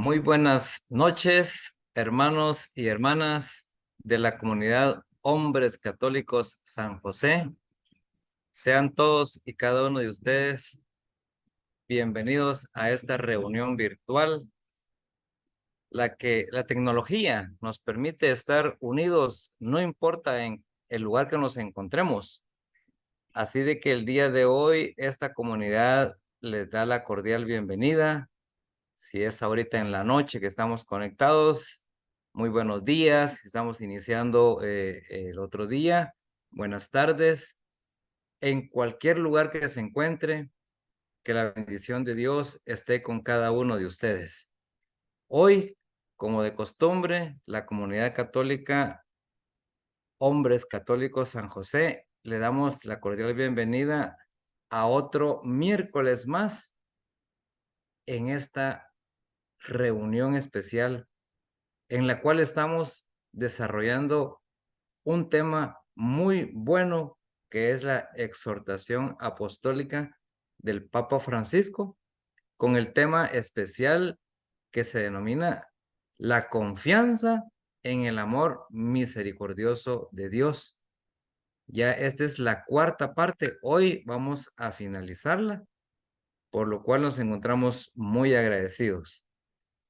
Muy buenas noches, hermanos y hermanas de la comunidad Hombres Católicos San José. Sean todos y cada uno de ustedes bienvenidos a esta reunión virtual, la tecnología nos permite estar unidos, no importa en el lugar que nos encontremos. Así de que el día de hoy esta comunidad les da la cordial bienvenida. Si es ahorita en la noche que estamos conectados, muy buenos días. Estamos iniciando el otro día. Buenas tardes. En cualquier lugar que se encuentre, que la bendición de Dios esté con cada uno de ustedes. Hoy, como de costumbre, la comunidad católica, Hombres Católicos San José, le damos la cordial bienvenida a otro miércoles más en esta reunión especial en la cual estamos desarrollando un tema muy bueno que es la exhortación apostólica del Papa Francisco, con el tema especial que se denomina la confianza en el amor misericordioso de Dios. Ya esta es la cuarta parte, hoy vamos a finalizarla, por lo cual nos encontramos muy agradecidos.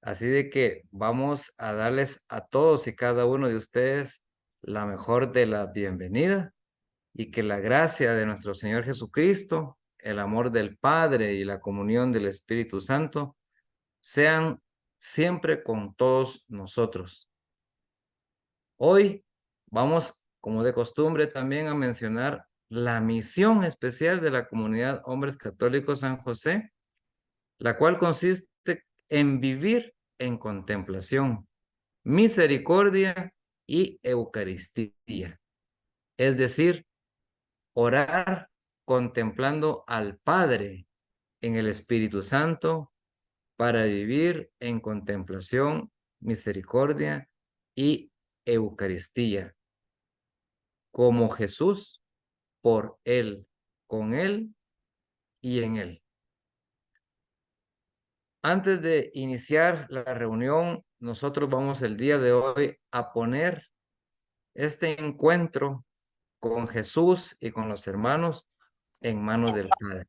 Así de que vamos a darles a todos y cada uno de ustedes la mejor de la bienvenida y que la gracia de nuestro Señor Jesucristo, el amor del Padre y la comunión del Espíritu Santo sean siempre con todos nosotros. Hoy vamos, como de costumbre, también a mencionar la misión especial de la comunidad Hombres Católicos San José, la cual consiste en vivir en contemplación, misericordia y Eucaristía. Es decir, orar contemplando al Padre en el Espíritu Santo para vivir en contemplación, misericordia y Eucaristía, como Jesús, por Él, con Él y en Él. Antes de iniciar la reunión, nosotros vamos el día de hoy a poner este encuentro con Jesús y con los hermanos en manos del Padre.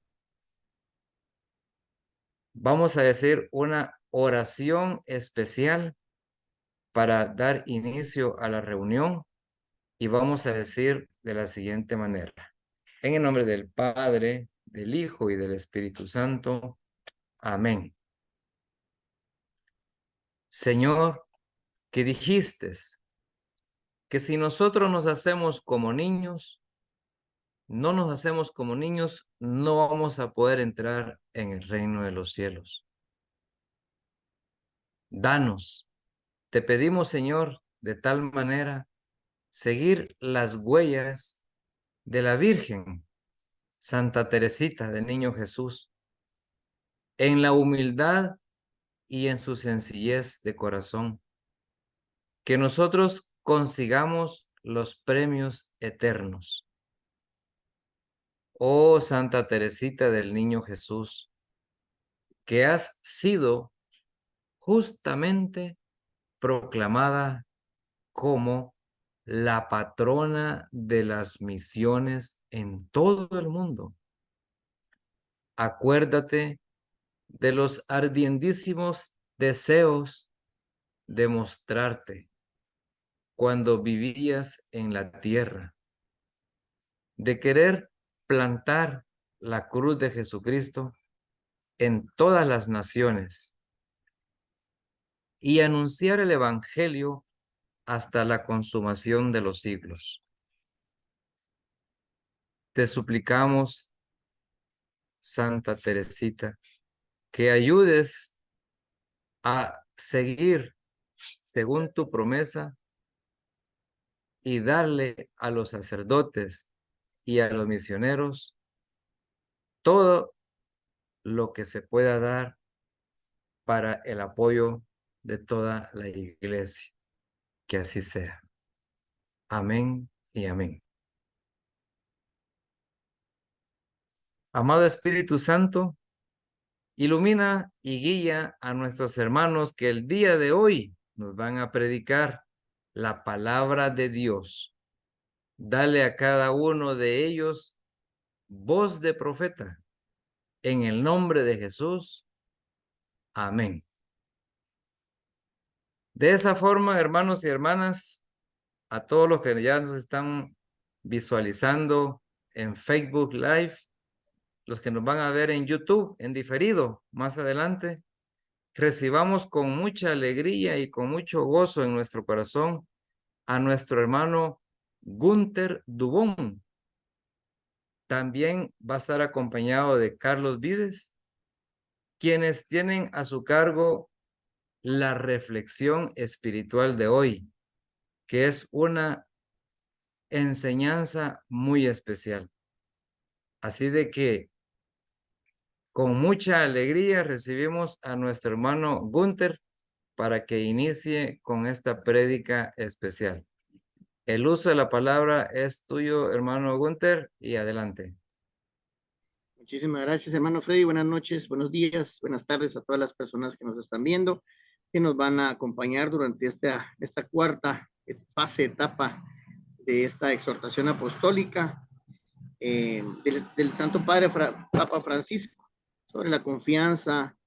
Vamos a decir una oración especial para dar inicio a la reunión y vamos a decir de la siguiente manera. En el nombre del Padre, del Hijo y del Espíritu Santo. Amén. Señor, que dijiste que si nosotros nos hacemos como niños, no nos hacemos como niños, no vamos a poder entrar en el reino de los cielos. Danos, te pedimos, Señor, de tal manera, seguir las huellas de la Virgen, Santa Teresita del Niño Jesús, en la humildad y en su sencillez de corazón. Que nosotros consigamos los premios eternos. Oh Santa Teresita del Niño Jesús, que has sido justamente proclamada como la patrona de las misiones en todo el mundo. Acuérdate de los ardientísimos deseos de mostrarte cuando vivías en la tierra, de querer plantar la cruz de Jesucristo en todas las naciones y anunciar el evangelio hasta la consumación de los siglos. Te suplicamos, Santa Teresita, que ayudes a seguir según tu promesa y darle a los sacerdotes y a los misioneros todo lo que se pueda dar para el apoyo de toda la iglesia. Que así sea. Amén y amén. Amado Espíritu Santo, Ilumina y guía a nuestros hermanos que el día de hoy nos van a predicar la palabra de Dios. Dale a cada uno de ellos voz de profeta. En el nombre de Jesús. Amén. De esa forma, hermanos y hermanas, a todos los que ya nos están visualizando en Facebook Live, los que nos van a ver en YouTube en diferido más adelante, recibamos con mucha alegría y con mucho gozo en nuestro corazón a nuestro hermano Gunther Dubón. También va a estar acompañado de Carlos Vides, quienes tienen a su cargo la reflexión espiritual de hoy, que es una enseñanza muy especial. Así de que con mucha alegría recibimos a nuestro hermano Gunther para que inicie con esta prédica especial. El uso de la palabra es tuyo, hermano Gunther, y adelante. Muchísimas gracias, hermano Freddy. Buenas noches, buenos días, buenas tardes a todas las personas que nos están viendo, que nos van a acompañar durante esta cuarta etapa de esta exhortación apostólica del Santo Padre Papa Francisco sobre la confianza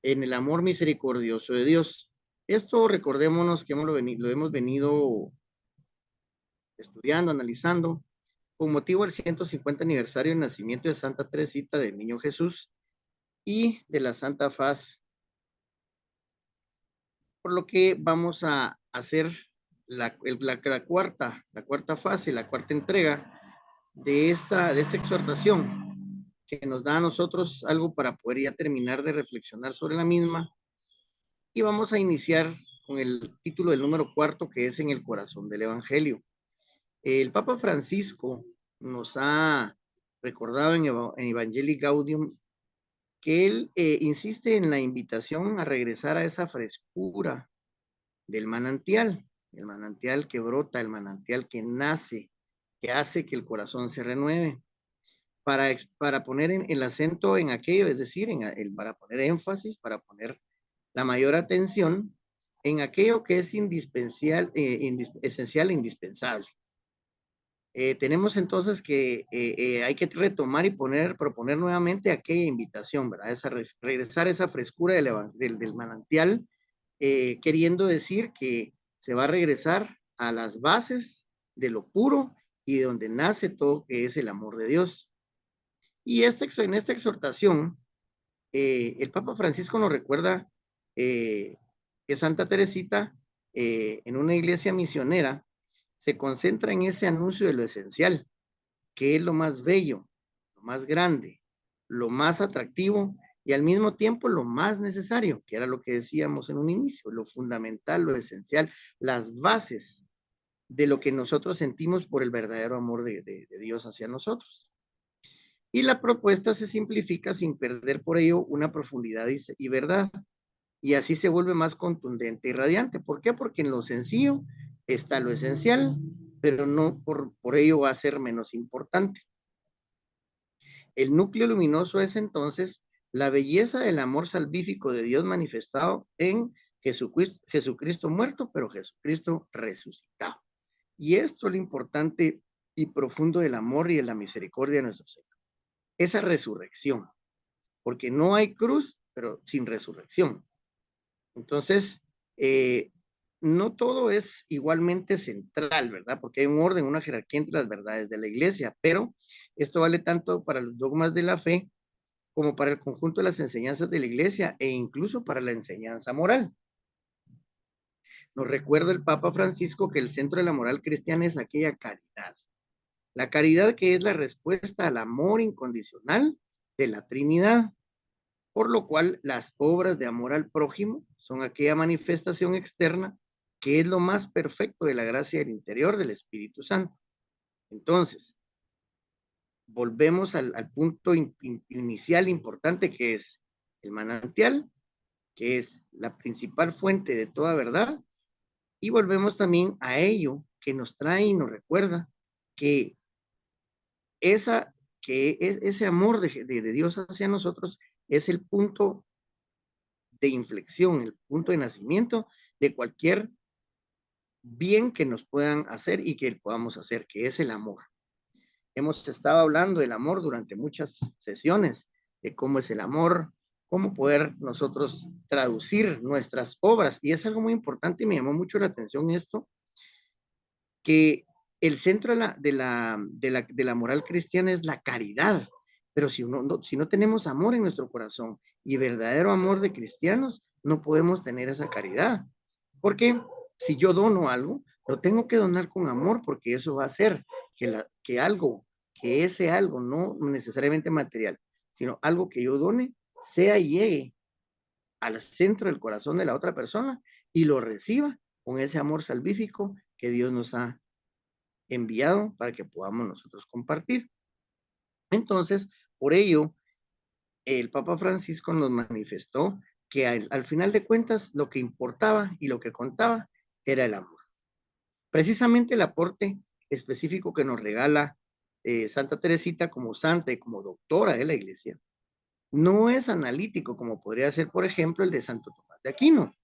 en el amor misericordioso de Dios. Esto recordémonos que lo hemos venido estudiando, analizando, con motivo del 150 aniversario del nacimiento de Santa Teresita del Niño Jesús y de la Santa Faz. Por lo que vamos a hacer la cuarta fase, la cuarta entrega de esta exhortación, que nos da a nosotros algo para poder ya terminar de reflexionar sobre la misma. Y vamos a iniciar con el título del número 4, que es En el corazón del Evangelio. El Papa Francisco nos ha recordado en Evangelii Gaudium que él insiste en la invitación a regresar a esa frescura del manantial, el manantial que brota, el manantial que nace, que hace que el corazón se renueve, para poner el acento en aquello, es decir, para poner énfasis, para poner la mayor atención en aquello que es esencial e indispensable. Tenemos entonces que hay que retomar y proponer nuevamente aquella invitación, ¿verdad? Regresar a esa frescura del manantial, queriendo decir que se va a regresar a las bases de lo puro y de donde nace todo, que es el amor de Dios. Y en esta exhortación, el Papa Francisco nos recuerda que Santa Teresita, en una iglesia misionera, se concentra en ese anuncio de lo esencial, que es lo más bello, lo más grande, lo más atractivo y al mismo tiempo lo más necesario, que era lo que decíamos en un inicio, lo fundamental, lo esencial, las bases de lo que nosotros sentimos por el verdadero amor de Dios hacia nosotros. Y la propuesta se simplifica sin perder por ello una profundidad y verdad, y así se vuelve más contundente y radiante. ¿Por qué? Porque en lo sencillo está lo esencial, pero no por ello va a ser menos importante. El núcleo luminoso es entonces la belleza del amor salvífico de Dios manifestado en Jesucristo muerto, pero Jesucristo resucitado. Y esto es lo importante y profundo del amor y de la misericordia de nuestro Señor. Esa resurrección, porque no hay cruz, pero sin resurrección. Entonces, no todo es igualmente central, ¿verdad? Porque hay un orden, una jerarquía entre las verdades de la iglesia, pero esto vale tanto para los dogmas de la fe como para el conjunto de las enseñanzas de la iglesia e incluso para la enseñanza moral. Nos recuerda el Papa Francisco que el centro de la moral cristiana es aquella caridad. La caridad que es la respuesta al amor incondicional de la Trinidad, por lo cual las obras de amor al prójimo son aquella manifestación externa que es lo más perfecto de la gracia del interior del Espíritu Santo. Entonces, volvemos al punto inicial importante, que es el manantial, que es la principal fuente de toda verdad, y volvemos también a ello que nos trae y nos recuerda que esa que ese amor de Dios hacia nosotros es el punto de inflexión, el punto de nacimiento de cualquier bien que nos puedan hacer y que podamos hacer, que es el amor. Hemos estado hablando del amor durante muchas sesiones, de cómo es el amor, cómo poder nosotros traducir nuestras obras. Y es algo muy importante y me llamó mucho la atención esto, que el centro de la moral cristiana es la caridad. Pero si no tenemos amor en nuestro corazón y verdadero amor de cristianos, no podemos tener esa caridad. Porque si yo dono algo, lo tengo que donar con amor porque eso va a hacer que ese algo, no necesariamente material, sino algo que yo done, sea y llegue al centro del corazón de la otra persona y lo reciba con ese amor salvífico que Dios nos ha enviado para que podamos nosotros compartir. Entonces, por ello, el Papa Francisco nos manifestó que al final de cuentas lo que importaba y lo que contaba era el amor. Precisamente el aporte específico que nos regala Santa Teresita como santa y como doctora de la iglesia no es analítico como podría ser, por ejemplo, el de Santo Tomás de Aquino.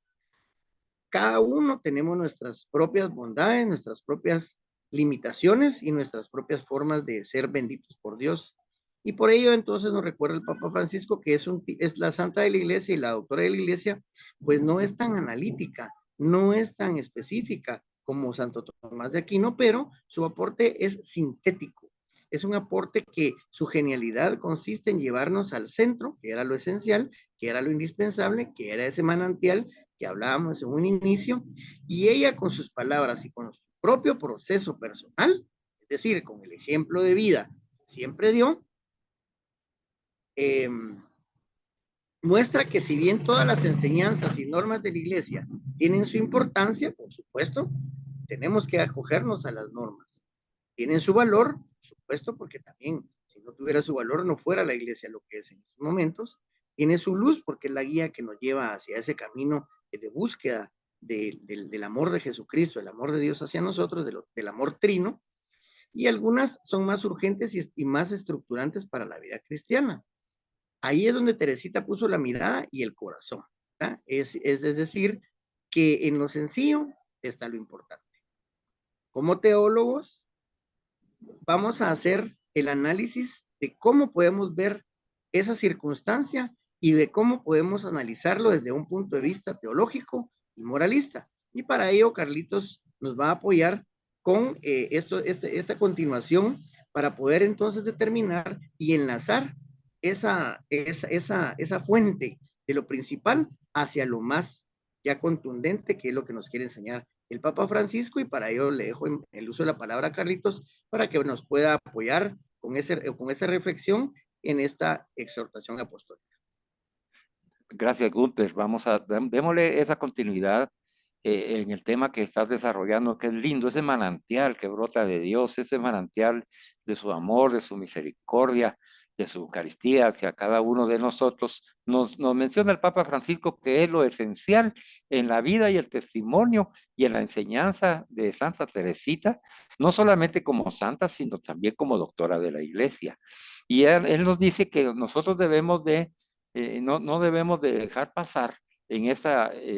Cada uno tenemos nuestras propias bondades, nuestras propias limitaciones y nuestras propias formas de ser benditos por Dios. Y por ello entonces nos recuerda el Papa Francisco que es la santa de la iglesia y la doctora de la iglesia, pues no es tan analítica, no es tan específica como Santo Tomás de Aquino, pero su aporte es sintético. Es un aporte que su genialidad consiste en llevarnos al centro, que era lo esencial, que era lo indispensable, que era ese manantial que hablábamos en un inicio, y ella con sus palabras y con su propio proceso personal, es decir, con el ejemplo de vida que siempre dio, eh, muestra que si bien todas las enseñanzas y normas de la iglesia tienen su importancia, por supuesto, tenemos que acogernos a las normas. Tienen su valor, por supuesto, porque también si no tuviera su valor no fuera la iglesia lo que es en estos momentos. Tiene su luz porque es la guía que nos lleva hacia ese camino de búsqueda del amor de Jesucristo, el amor de Dios hacia nosotros, del amor trino, y algunas son más urgentes y más estructurantes para la vida cristiana. Ahí es donde Teresita puso la mirada y el corazón. Es decir, que en lo sencillo está lo importante. Como teólogos, vamos a hacer el análisis de cómo podemos ver esa circunstancia y de cómo podemos analizarlo desde un punto de vista teológico y moralista. Y para ello, Carlitos nos va a apoyar con esta continuación para poder entonces determinar y enlazar esa fuente de lo principal hacia lo más ya contundente, que es lo que nos quiere enseñar el Papa Francisco, y para ello le dejo el uso de la palabra a Carlitos para que nos pueda apoyar con esa reflexión en esta exhortación apostólica. Gracias, Gunther. Démosle esa continuidad en el tema que estás desarrollando, que es lindo, ese manantial que brota de Dios, ese manantial de su amor, de su misericordia, de su Eucaristía hacia cada uno de nosotros. Nos menciona el Papa Francisco que es lo esencial en la vida y el testimonio y en la enseñanza de Santa Teresita, no solamente como santa, sino también como doctora de la Iglesia. Y él nos dice que nosotros debemos no debemos de dejar pasar en ese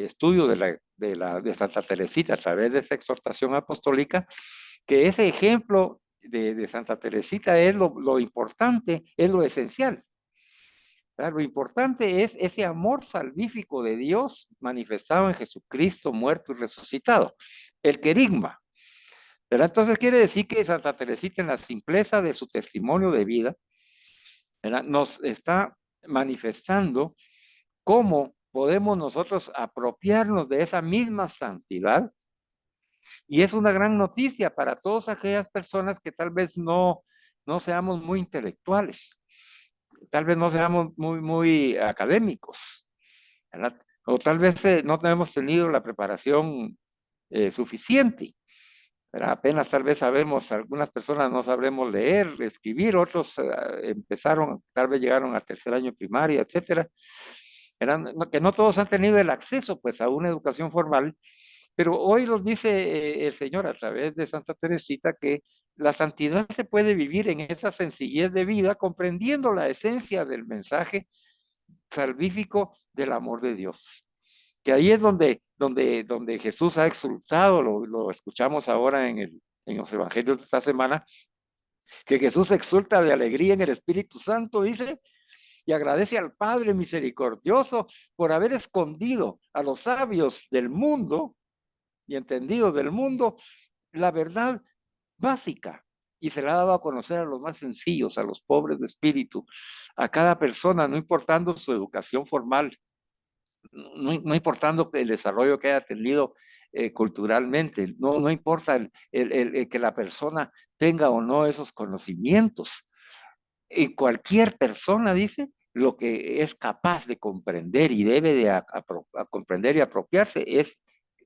estudio de Santa Teresita a través de esa exhortación apostólica, que ese ejemplo de Santa Teresita es lo importante, es lo esencial. ¿Verdad? Lo importante es ese amor salvífico de Dios manifestado en Jesucristo muerto y resucitado, el querigma. ¿Verdad? Entonces quiere decir que Santa Teresita en la simpleza de su testimonio de vida, ¿verdad?, nos está manifestando cómo podemos nosotros apropiarnos de esa misma santidad. Y es una gran noticia para todas aquellas personas que tal vez no seamos muy intelectuales, tal vez no seamos muy académicos, ¿verdad? O tal vez no hemos tenido la preparación suficiente. ¿Verdad? Apenas tal vez sabemos, algunas personas no sabremos leer, escribir, otros empezaron, tal vez llegaron al tercer año de primaria, etcétera. Que no todos han tenido el acceso pues a una educación formal, Pero hoy nos dice el Señor a través de Santa Teresita que la santidad se puede vivir en esa sencillez de vida, comprendiendo la esencia del mensaje salvífico del amor de Dios. Que ahí es donde Jesús ha exultado, lo escuchamos ahora en los evangelios de esta semana, que Jesús exulta de alegría en el Espíritu Santo, dice, y agradece al Padre misericordioso por haber escondido a los sabios del mundo y entendidos del mundo la verdad básica y se la ha dado a conocer a los más sencillos, a los pobres de espíritu, a cada persona, no importando su educación formal, no importando el desarrollo que haya tenido culturalmente, no importa el que la persona tenga o no esos conocimientos. Y cualquier persona, dice, lo que es capaz de comprender y debe de comprender y apropiarse es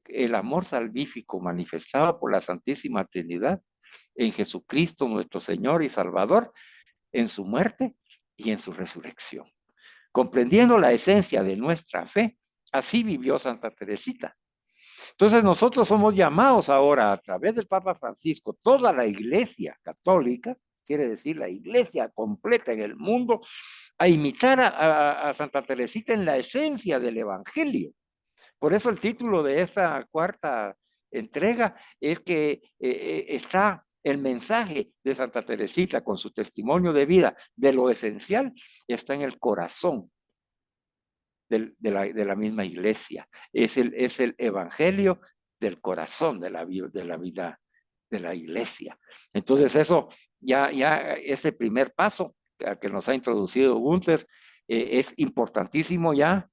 el amor salvífico manifestado por la Santísima Trinidad en Jesucristo nuestro Señor y Salvador, en su muerte y en su resurrección. Comprendiendo la esencia de nuestra fe, así vivió Santa Teresita. Entonces nosotros somos llamados ahora a través del Papa Francisco, toda la Iglesia católica, quiere decir la Iglesia completa en el mundo, a imitar a Santa Teresita en la esencia del Evangelio. Por eso el título de esta cuarta entrega es que está el mensaje de Santa Teresita con su testimonio de vida de lo esencial, está en el corazón de la misma iglesia. Es el evangelio del corazón de la vida de la iglesia. Entonces eso ya ese primer paso que nos ha introducido Gunther es importantísimo ya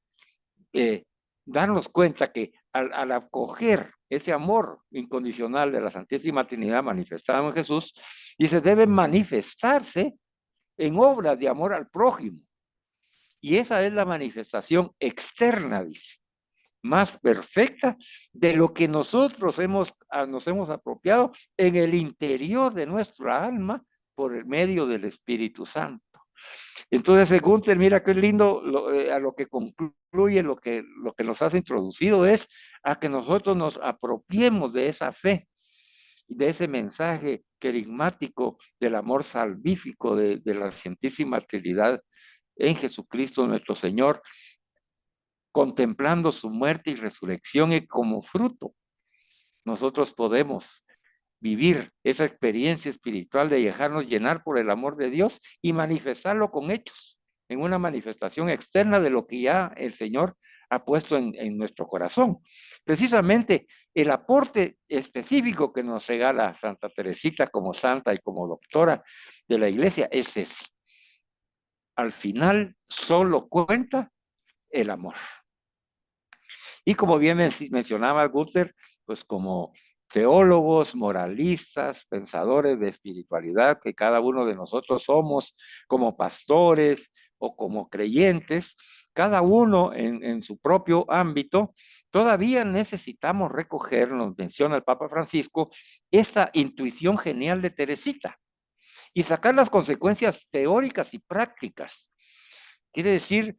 darnos cuenta que al acoger ese amor incondicional de la Santísima Trinidad manifestado en Jesús, dice, debe manifestarse en obras de amor al prójimo. Y esa es la manifestación externa, dice, más perfecta de lo que nosotros nos hemos apropiado en el interior de nuestra alma por el medio del Espíritu Santo. Entonces, según mira qué lindo, a lo que concluye, lo que nos has introducido es a que nosotros nos apropiemos de esa fe y de ese mensaje querigmático del amor salvífico de la Santísima Trinidad en Jesucristo nuestro Señor, contemplando su muerte y resurrección y como fruto, nosotros podemos vivir esa experiencia espiritual de dejarnos llenar por el amor de Dios y manifestarlo con hechos, en una manifestación externa de lo que ya el Señor ha puesto en nuestro corazón. Precisamente el aporte específico que nos regala Santa Teresita como santa y como doctora de la iglesia es ese. Al final solo cuenta el amor. Y como bien mencionaba Gunther, pues como teólogos, moralistas, pensadores de espiritualidad que cada uno de nosotros somos, como pastores o como creyentes, cada uno en su propio ámbito, todavía necesitamos recoger, nos menciona el Papa Francisco, esta intuición genial de Teresita y sacar las consecuencias teóricas y prácticas. Quiere decir,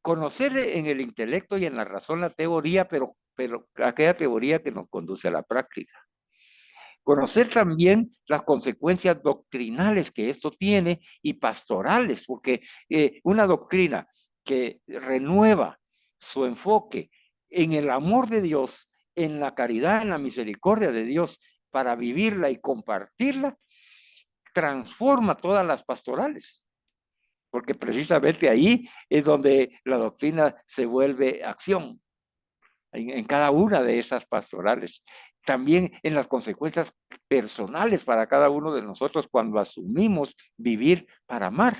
conocer en el intelecto y en la razón la teoría, pero aquella teoría que nos conduce a la práctica. Conocer también las consecuencias doctrinales que esto tiene y pastorales, porque una doctrina que renueva su enfoque en el amor de Dios, en la caridad, en la misericordia de Dios, para vivirla y compartirla, transforma todas las pastorales, porque precisamente ahí es donde la doctrina se vuelve acción, en cada una de esas pastorales. También en las consecuencias personales para cada uno de nosotros cuando asumimos vivir para amar,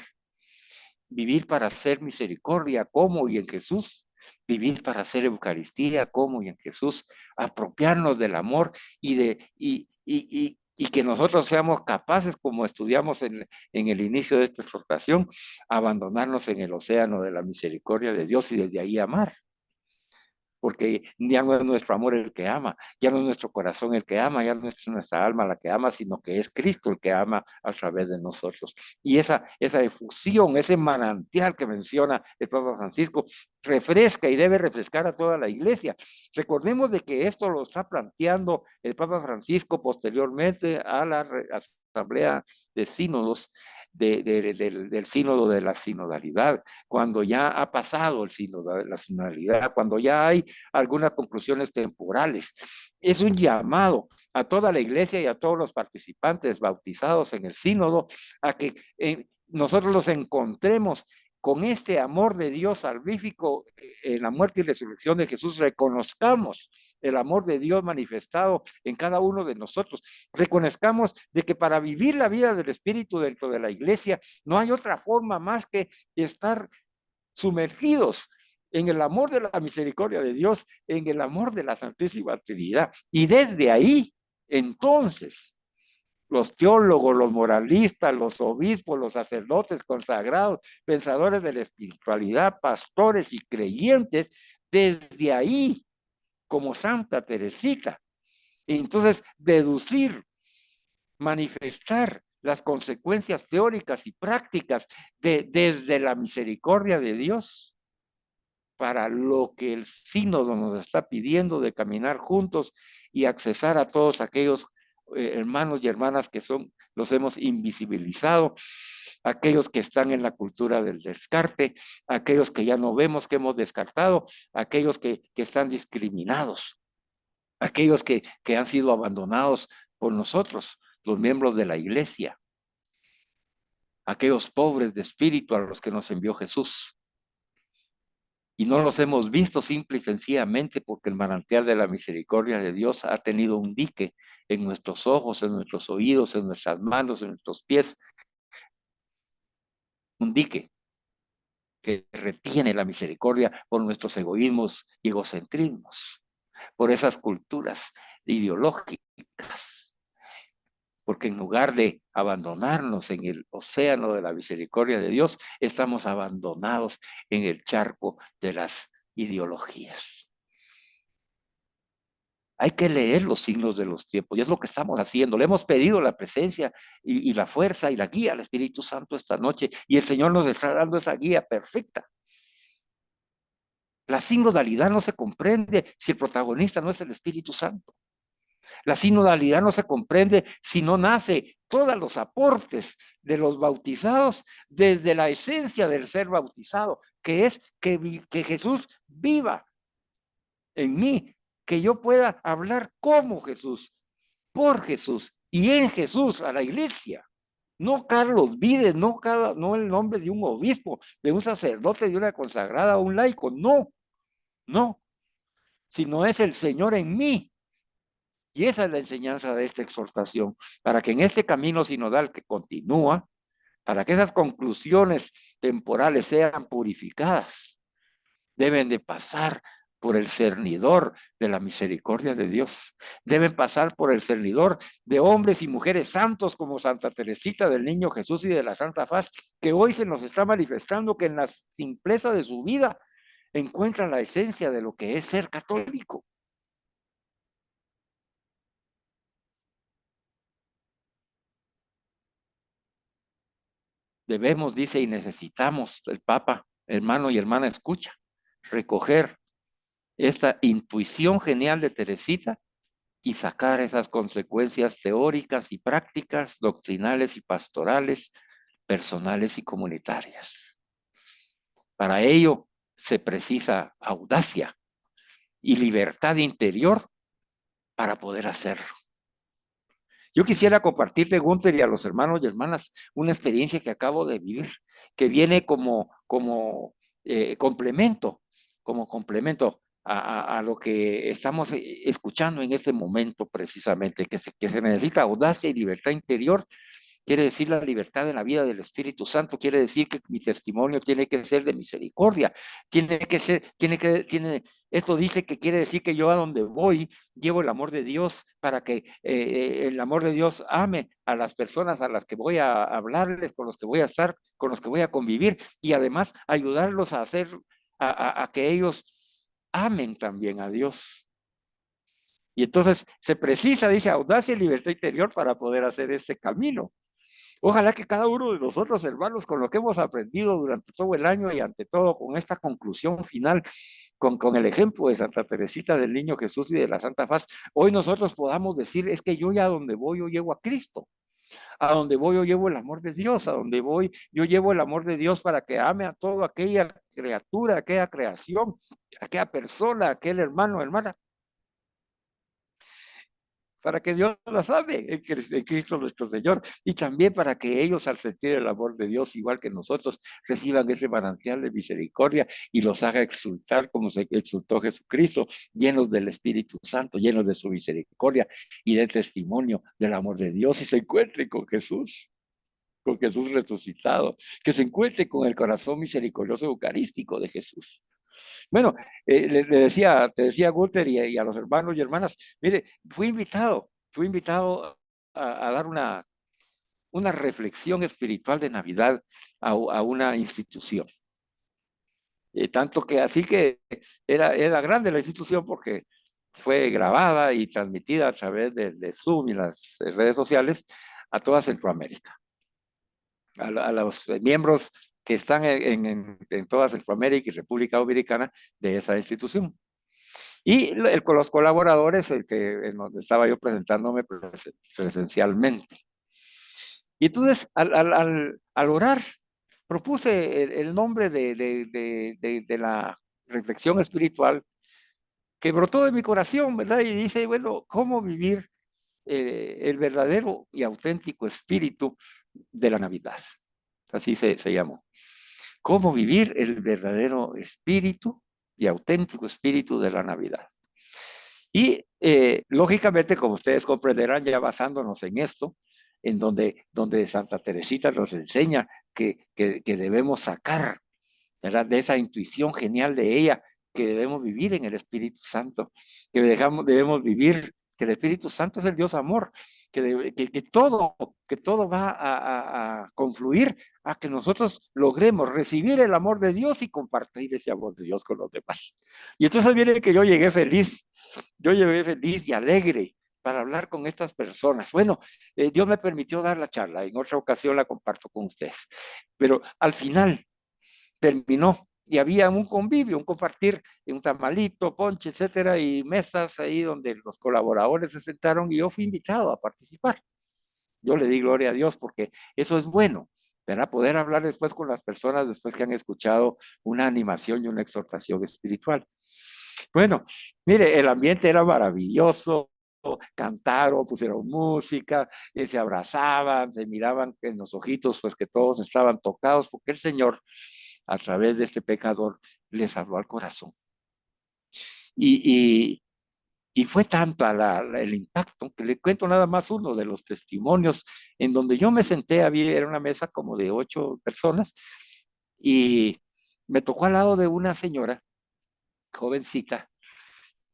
vivir para hacer misericordia como y en Jesús, vivir para hacer Eucaristía como y en Jesús, apropiarnos del amor y que nosotros seamos capaces, como estudiamos en el inicio de esta exhortación, abandonarnos en el océano de la misericordia de Dios y desde ahí amar. porque ya no es nuestro amor el que ama, ya no es nuestro corazón el que ama, ya no es nuestra alma la que ama, sino que es Cristo el que ama a través de nosotros. Y esa efusión, ese manantial que menciona el Papa Francisco, refresca y debe refrescar a toda la iglesia. Recordemos de que esto lo está planteando el Papa Francisco posteriormente a la asamblea de sínodos, del sínodo de la sinodalidad, cuando ya ha pasado el sínodo de la sinodalidad, cuando ya hay algunas conclusiones temporales. Es un llamado a toda la iglesia y a todos los participantes bautizados en el sínodo a que nosotros los encontremos con este amor de Dios salvífico en la muerte y resurrección de Jesús, reconozcamos el amor de Dios manifestado en cada uno de nosotros, reconozcamos de que para vivir la vida del Espíritu dentro de la iglesia no hay otra forma más que estar sumergidos en el amor de la misericordia de Dios, en el amor de la Santísima Trinidad. Y desde ahí, entonces, los teólogos, los moralistas, los obispos, los sacerdotes consagrados, pensadores de la espiritualidad, pastores y creyentes, desde ahí, como Santa Teresita, y entonces deducir, manifestar las consecuencias teóricas y prácticas desde la misericordia de Dios para lo que el sínodo nos está pidiendo de caminar juntos y accesar a todos aquellos hermanos y hermanas que los hemos invisibilizado, aquellos que están en la cultura del descarte, aquellos que ya no vemos, que hemos descartado, aquellos que están discriminados, aquellos que han sido abandonados por nosotros, los miembros de la iglesia, aquellos pobres de espíritu a los que nos envió Jesús. Y no los hemos visto simple y sencillamente porque el manantial de la misericordia de Dios ha tenido un dique en nuestros ojos, en nuestros oídos, en nuestras manos, en nuestros pies. Un dique que retiene la misericordia por nuestros egoísmos y egocentrismos, por esas culturas ideológicas. Porque en lugar de abandonarnos en el océano de la misericordia de Dios, estamos abandonados en el charco de las ideologías. Hay que leer los signos de los tiempos, y es lo que estamos haciendo. Le hemos pedido la presencia y la fuerza y la guía al Espíritu Santo esta noche, y el Señor nos está dando esa guía perfecta. La sinodalidad no se comprende si el protagonista no es el Espíritu Santo. La sinodalidad no se comprende si no nace todos los aportes de los bautizados desde la esencia del ser bautizado, que es que Jesús viva en mí, que yo pueda hablar como Jesús, por Jesús y en Jesús a la iglesia. No Carlos Vides, no el nombre de un obispo, de un sacerdote, de una consagrada, un laico, no, sino es el Señor en mí. Y esa es la enseñanza de esta exhortación, para que en este camino sinodal que continúa, para que esas conclusiones temporales sean purificadas, deben de pasar por el cernidor de la misericordia de Dios. Deben pasar por el cernidor de hombres y mujeres santos como Santa Teresita del Niño Jesús y de la Santa Faz, que hoy se nos está manifestando que en la simpleza de su vida encuentran la esencia de lo que es ser católico. Debemos, dice, y necesitamos, el Papa, hermano y hermana, escucha, recoger esta intuición genial de Teresita y sacar esas consecuencias teóricas y prácticas, doctrinales y pastorales, personales y comunitarias. Para ello se precisa audacia y libertad interior para poder hacerlo. Yo quisiera compartirte, Gunther, y a los hermanos y hermanas una experiencia que acabo de vivir, que viene como complemento a lo que estamos escuchando en este momento precisamente, que se necesita audacia y libertad interior. Quiere decir la libertad en la vida del Espíritu Santo, quiere decir que mi testimonio tiene que ser de misericordia, esto dice que quiere decir que yo a donde voy llevo el amor de Dios para que el amor de Dios ame a las personas a las que voy a hablarles, con los que voy a estar, con los que voy a convivir, y además ayudarlos a hacer, a que ellos amen también a Dios. Y entonces se precisa, dice, audacia y libertad interior para poder hacer este camino. Ojalá que cada uno de nosotros, hermanos, con lo que hemos aprendido durante todo el año y ante todo con esta conclusión final, con el ejemplo de Santa Teresita del Niño Jesús y de la Santa Faz, hoy nosotros podamos decir, es que yo ya a donde voy, yo llevo a Cristo. A donde voy, yo llevo el amor de Dios. A donde voy, yo llevo el amor de Dios para que ame a toda aquella criatura, aquella creación, aquella persona, aquel hermano, hermana, para que Dios las ame en Cristo nuestro Señor, y también para que ellos, al sentir el amor de Dios, igual que nosotros, reciban ese manantial de misericordia y los haga exultar como se exultó Jesucristo, llenos del Espíritu Santo, llenos de su misericordia y de testimonio del amor de Dios, y se encuentren con Jesús resucitado, que se encuentre con el corazón misericordioso eucarístico de Jesús. Bueno, te decía Gunther y a los hermanos y hermanas, mire, fui invitado a dar una reflexión espiritual de Navidad a una institución. Tanto que así que era grande la institución porque fue grabada y transmitida a través de Zoom y las redes sociales a toda Centroamérica. A los miembros que están en toda Centroamérica y República Dominicana de esa institución. Y con los colaboradores, en donde estaba yo presentándome presencialmente. Y entonces, al orar, propuse el nombre de la reflexión espiritual que brotó de mi corazón, ¿verdad? Y dice, bueno, ¿cómo vivir el verdadero y auténtico espíritu de la Navidad? Así se llamó. ¿Cómo vivir el verdadero espíritu y auténtico espíritu de la Navidad? Y lógicamente, como ustedes comprenderán, ya basándonos en esto, en donde Santa Teresita nos enseña que debemos sacar, ¿verdad?, de esa intuición genial de ella, que debemos vivir en el Espíritu Santo, que debemos vivir, que el Espíritu Santo es el Dios amor, que todo va a confluir a que nosotros logremos recibir el amor de Dios y compartir ese amor de Dios con los demás. Y entonces viene que yo llegué feliz y alegre para hablar con estas personas. Bueno, Dios me permitió dar la charla, en otra ocasión la comparto con ustedes, pero al final terminó y había un convivio, un compartir, un tamalito, ponche, etcétera, y mesas ahí donde los colaboradores se sentaron y yo fui invitado a participar. Yo le di gloria a Dios porque eso es bueno, ¿verdad? Poder hablar después con las personas después que han escuchado una animación y una exhortación espiritual. Bueno, mire, el ambiente era maravilloso, cantaron, pusieron música, se abrazaban, se miraban en los ojitos, pues que todos estaban tocados, porque el Señor, a través de este pecador, les habló al corazón. Y fue tanto el impacto, que le cuento nada más uno de los testimonios en donde yo me senté, era una mesa como de 8 personas, y me tocó al lado de una señora, jovencita,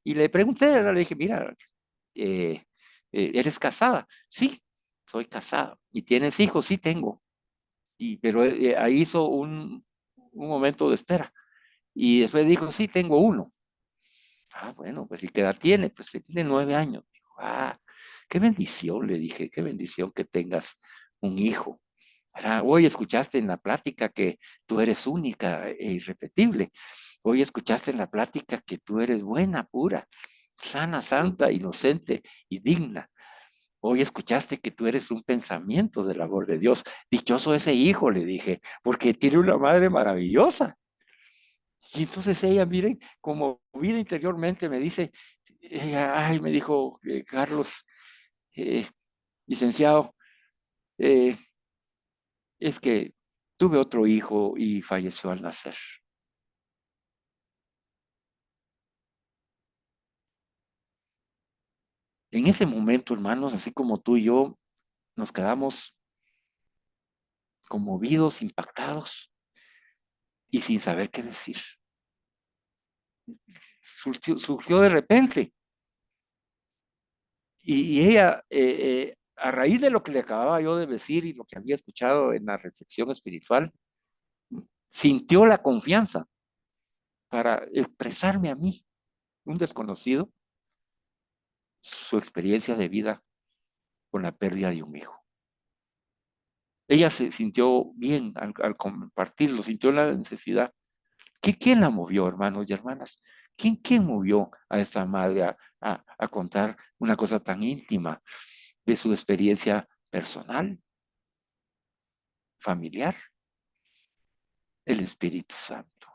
y le pregunté, le dije, mira, ¿eres casada? Sí, soy casada. ¿Y tienes hijos? Sí, tengo. Pero ahí hizo un momento de espera. Y después dijo, sí, tengo uno. Ah, bueno, pues ¿y qué edad tiene? Pues tiene 9 años. Dijo, ah, qué bendición, le dije, qué bendición que tengas un hijo. Hoy escuchaste en la plática que tú eres única e irrepetible. Hoy escuchaste en la plática que tú eres buena, pura, sana, santa, inocente y digna. Hoy escuchaste que tú eres un pensamiento del amor de Dios. Dichoso ese hijo, le dije, porque tiene una madre maravillosa. Y entonces ella, miren, como vida interiormente me dice, ay, me dijo Carlos, licenciado, eh, es que tuve otro hijo y falleció al nacer. En ese momento, hermanos, así como tú y yo, nos quedamos conmovidos, impactados y sin saber qué decir. Surgió de repente. Y ella, a raíz de lo que le acababa yo de decir y lo que había escuchado en la reflexión espiritual, sintió la confianza para expresarme a mí un desconocido, su experiencia de vida con la pérdida de un hijo. Ella se sintió bien al compartirlo, sintió la necesidad. ¿Quién la movió, hermanos y hermanas? ¿Quién movió a esta madre a contar una cosa tan íntima de su experiencia personal, familiar? El Espíritu Santo.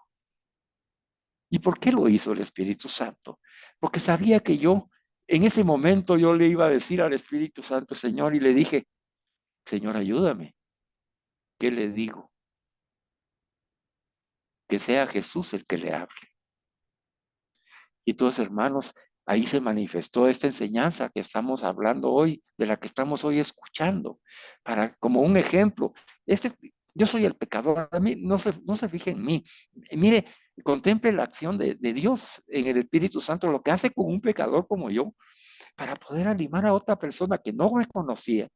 ¿Y por qué lo hizo el Espíritu Santo? Porque sabía que en ese momento yo le iba a decir al Espíritu Santo, Señor, y le dije, Señor, ayúdame. ¿Qué le digo? Que sea Jesús el que le hable. Y entonces, hermanos, ahí se manifestó esta enseñanza que estamos hablando hoy, de la que estamos hoy escuchando, como un ejemplo. Yo soy el pecador, a mí no se fije en mí. Mire, contemple la acción de Dios en el Espíritu Santo, lo que hace con un pecador como yo, para poder animar a otra persona que no reconocía,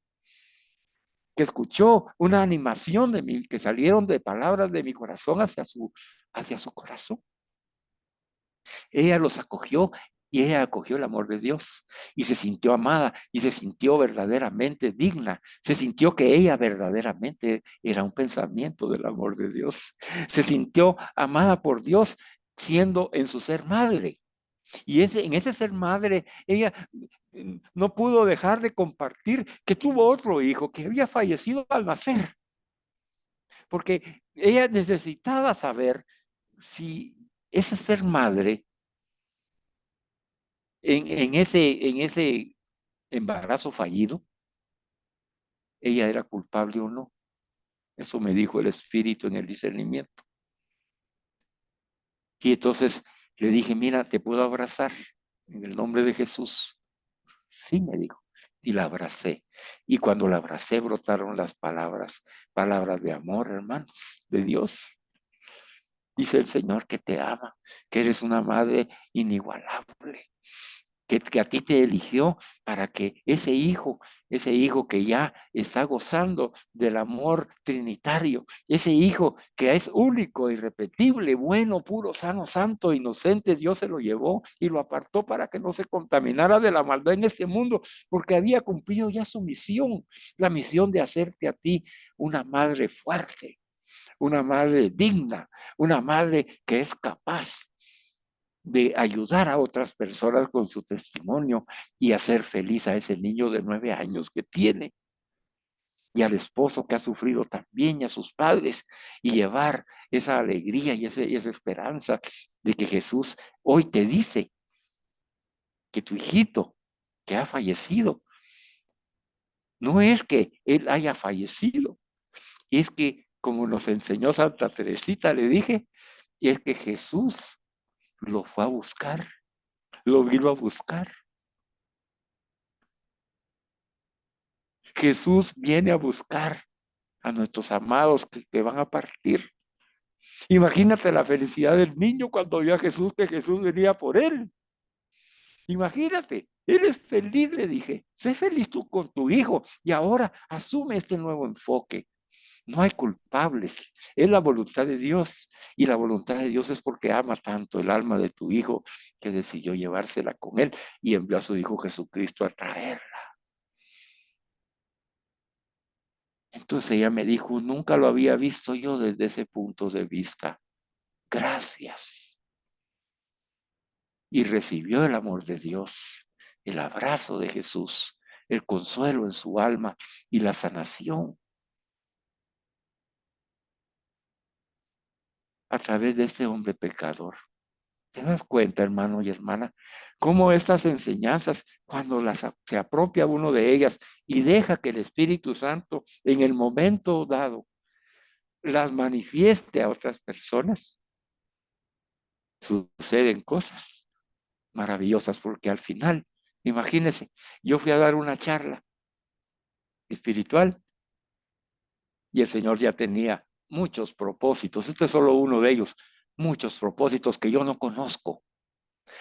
que escuchó una animación de mí, que salieron de palabras de mi corazón hacia su corazón. Ella los acogió y ella acogió el amor de Dios y se sintió amada y se sintió verdaderamente digna. Se sintió que ella verdaderamente era un pensamiento del amor de Dios. Se sintió amada por Dios siendo en su ser madre. Y en ese ser madre, ella no pudo dejar de compartir que tuvo otro hijo que había fallecido al nacer. Porque ella necesitaba saber si ese ser madre en ese embarazo fallido, ella era culpable o no. Eso me dijo el Espíritu en el discernimiento. Y entonces le dije, mira, ¿te puedo abrazar en el nombre de Jesús? Sí, me dijo. Y la abracé. Y cuando la abracé brotaron las palabras de amor, hermanos, de Dios. Dice el Señor que te ama, que eres una madre inigualable, que a ti te eligió para que ese hijo que ya está gozando del amor trinitario, ese hijo que es único, irrepetible, bueno, puro, sano, santo, inocente, Dios se lo llevó y lo apartó para que no se contaminara de la maldad en este mundo, porque había cumplido ya su misión, la misión de hacerte a ti una madre fuerte, una madre digna, una madre que es capaz de ayudar a otras personas con su testimonio y hacer feliz a ese niño de 9 años que tiene y al esposo que ha sufrido también y a sus padres y llevar esa alegría y esa esperanza de que Jesús hoy te dice que tu hijito que ha fallecido no es que él haya fallecido, es que como nos enseñó Santa Teresita, le dije, es que Jesús lo fue a buscar, lo vino a buscar. Jesús viene a buscar a nuestros amados que van a partir. Imagínate la felicidad del niño cuando vio a Jesús, que Jesús venía por él. Imagínate, eres feliz, le dije, sé feliz tú con tu hijo y ahora asume este nuevo enfoque. No hay culpables, es la voluntad de Dios y la voluntad de Dios es porque ama tanto el alma de tu hijo que decidió llevársela con él y envió a su hijo Jesucristo a traerla. Entonces ella me dijo, nunca lo había visto yo desde ese punto de vista. Gracias. Y recibió el amor de Dios, el abrazo de Jesús, el consuelo en su alma y la sanación a través de este hombre pecador. ¿Te das cuenta, hermano y hermana, cómo estas enseñanzas, cuando se apropia uno de ellas y deja que el Espíritu Santo en el momento dado las manifieste a otras personas, suceden cosas maravillosas? Porque al final, imagínense, yo fui a dar una charla espiritual y el Señor ya tenía muchos propósitos. Este es solo uno de ellos, muchos propósitos que yo no conozco.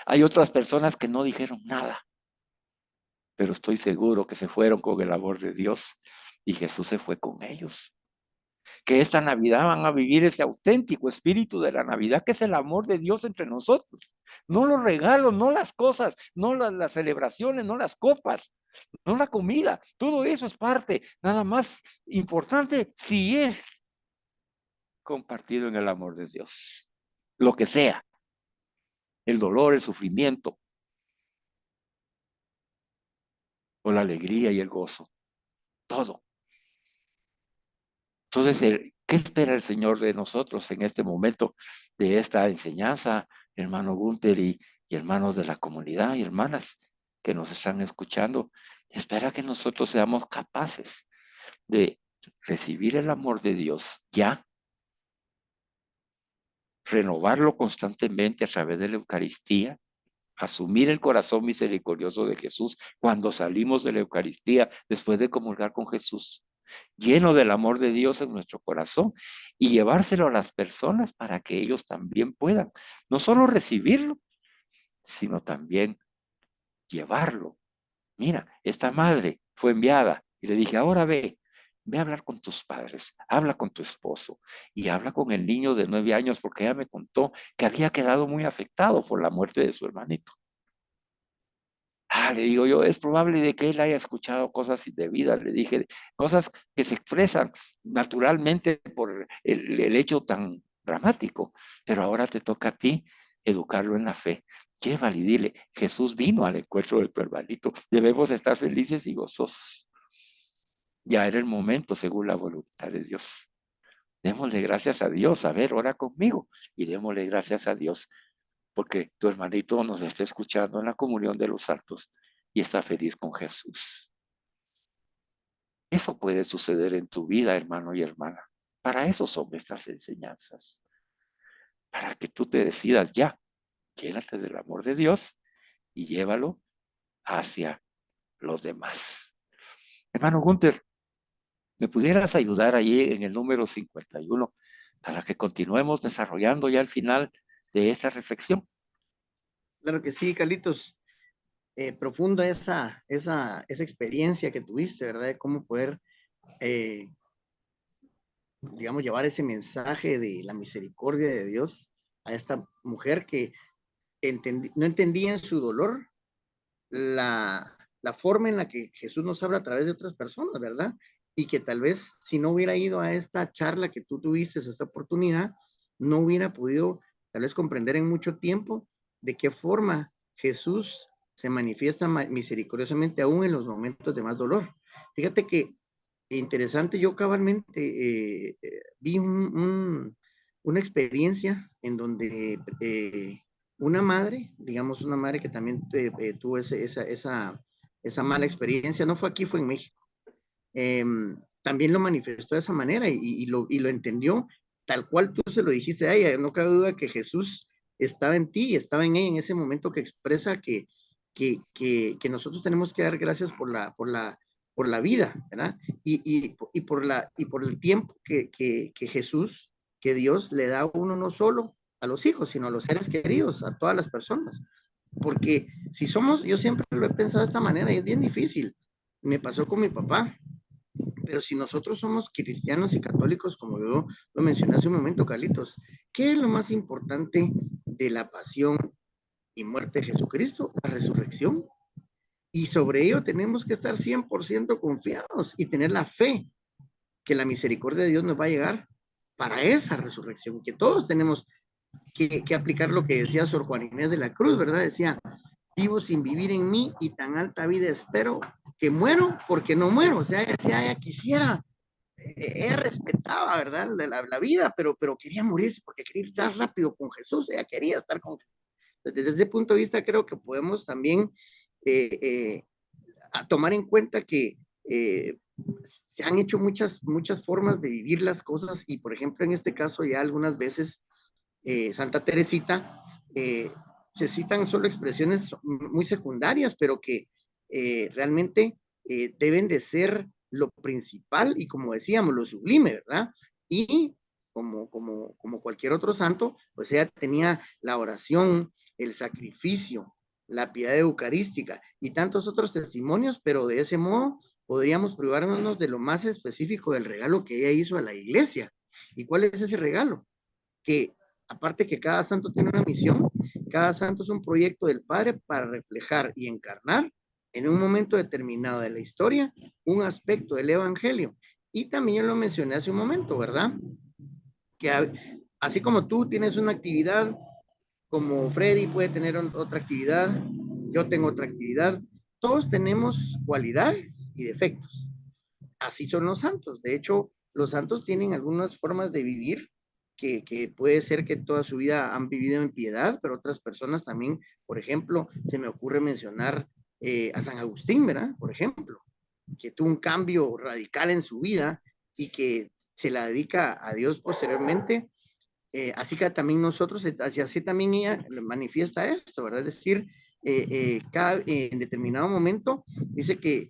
Hay otras personas que no dijeron nada, pero estoy seguro que se fueron con el amor de Dios y Jesús se fue con ellos. que esta Navidad van a vivir ese auténtico espíritu de la Navidad, que es el amor de Dios entre nosotros. No los regalos, no las cosas, no las celebraciones, no las copas, no la comida. Todo eso es parte, nada más importante si es compartido en el amor de Dios. Lo que sea, el dolor, el sufrimiento, o la alegría y el gozo, todo. Entonces, ¿qué espera el Señor de nosotros en este momento de esta enseñanza, hermano Gunther y hermanos de la comunidad y hermanas que nos están escuchando? Espera que nosotros seamos capaces de recibir el amor de Dios ya, renovarlo constantemente a través de la Eucaristía, asumir el corazón misericordioso de Jesús cuando salimos de la Eucaristía después de comulgar con Jesús, lleno del amor de Dios en nuestro corazón, y llevárselo a las personas para que ellos también puedan no solo recibirlo, sino también llevarlo. Mira, esta madre fue enviada y le dije, ahora ve a hablar con tus padres, habla con tu esposo y habla con el niño de 9 años, porque ella me contó que había quedado muy afectado por la muerte de su hermanito. Le digo yo, es probable de que él haya escuchado cosas indebidas, le dije, cosas que se expresan naturalmente por el hecho tan dramático, pero ahora te toca a ti educarlo en la fe. Llévale y dile, Jesús vino al encuentro del hermanito, debemos estar felices y gozosos. Ya era el momento según la voluntad de Dios. Démosle gracias a Dios. A ver, ora conmigo y démosle gracias a Dios porque tu hermanito nos está escuchando en la comunión de los santos y está feliz con Jesús. Eso puede suceder en tu vida, hermano y hermana. Para eso son estas enseñanzas. Para que tú te decidas ya, llénate del amor de Dios y llévalo hacia los demás. Hermano Gunther, ¿me pudieras ayudar allí en el número 51 para que continuemos desarrollando ya al final de esta reflexión? Claro que sí, Carlitos. Profunda esa experiencia que tuviste, ¿verdad? De cómo poder, digamos, llevar ese mensaje de la misericordia de Dios a esta mujer que no entendía en su dolor la forma en la que Jesús nos habla a través de otras personas, ¿verdad? Y que tal vez si no hubiera ido a esta charla que tú tuviste, esta oportunidad, no hubiera podido tal vez comprender en mucho tiempo de qué forma Jesús se manifiesta misericordiosamente aún en los momentos de más dolor. Fíjate que interesante, yo cabalmente vi una experiencia en donde una madre, digamos una madre que también tuvo esa mala experiencia, no fue aquí, fue en México, también lo manifestó de esa manera y lo entendió tal cual tú se lo dijiste a ella. No cabe duda que Jesús estaba en ti y estaba en ella en ese momento que expresa que nosotros tenemos que dar gracias por la vida, ¿verdad? Y por el tiempo que Jesús, que Dios le da a uno no solo a los hijos, sino a los seres queridos, a todas las personas. Porque si somos, yo siempre lo he pensado de esta manera y es bien difícil. Me pasó con mi papá, pero si nosotros somos cristianos y católicos, como yo lo mencioné hace un momento, Carlitos, ¿qué es lo más importante de la pasión y muerte de Jesucristo? La resurrección. Y sobre ello tenemos que estar 100% confiados y tener la fe que la misericordia de Dios nos va a llegar para esa resurrección, que todos tenemos que aplicar lo que decía Sor Juana Inés de la Cruz, ¿verdad? Decía, vivo sin vivir en mí y tan alta vida espero que muero porque no muero. O sea, ella quisiera, ella respetaba, ¿verdad? La vida, pero quería morirse porque quería estar rápido con Jesús, ella quería estar con Jesús. Desde ese punto de vista creo que podemos también a tomar en cuenta que se han hecho muchas formas de vivir las cosas y por ejemplo en este caso ya algunas veces Santa Teresita se citan solo expresiones muy secundarias pero que realmente deben de ser lo principal y como decíamos lo sublime, ¿verdad? Y como cualquier otro santo, pues ella tenía la oración, el sacrificio, la piedad eucarística y tantos otros testimonios, pero de ese modo podríamos privarnos de lo más específico del regalo que ella hizo a la iglesia. ¿Y cuál es ese regalo? Que aparte que cada santo tiene una misión, cada santo es un proyecto del Padre para reflejar y encarnar en un momento determinado de la historia un aspecto del Evangelio. Y también lo mencioné hace un momento, ¿verdad? Que así como tú tienes una actividad, como Freddy puede tener otra actividad, yo tengo otra actividad, todos tenemos cualidades y defectos. Así son los santos. De hecho, los santos tienen algunas formas de vivir que puede ser que toda su vida han vivido en piedad, pero otras personas también, por ejemplo, se me ocurre mencionar a San Agustín, ¿verdad? Por ejemplo, que tuvo un cambio radical en su vida y que se la dedica a Dios posteriormente. Así que también nosotros, así también ella manifiesta esto, ¿verdad? Es decir, en determinado momento dice que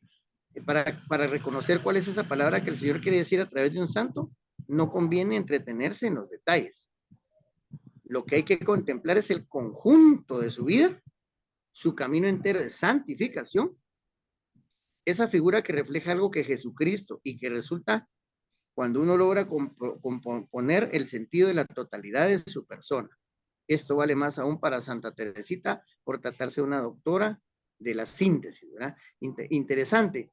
para reconocer cuál es esa palabra que el Señor quiere decir a través de un santo, no conviene entretenerse en los detalles. Lo que hay que contemplar es el conjunto de su vida, su camino entero de santificación, esa figura que refleja algo que Jesucristo y que resulta cuando uno logra componer el sentido de la totalidad de su persona. Esto vale más aún para Santa Teresita por tratarse de una doctora de la síntesis, ¿verdad? Interesante.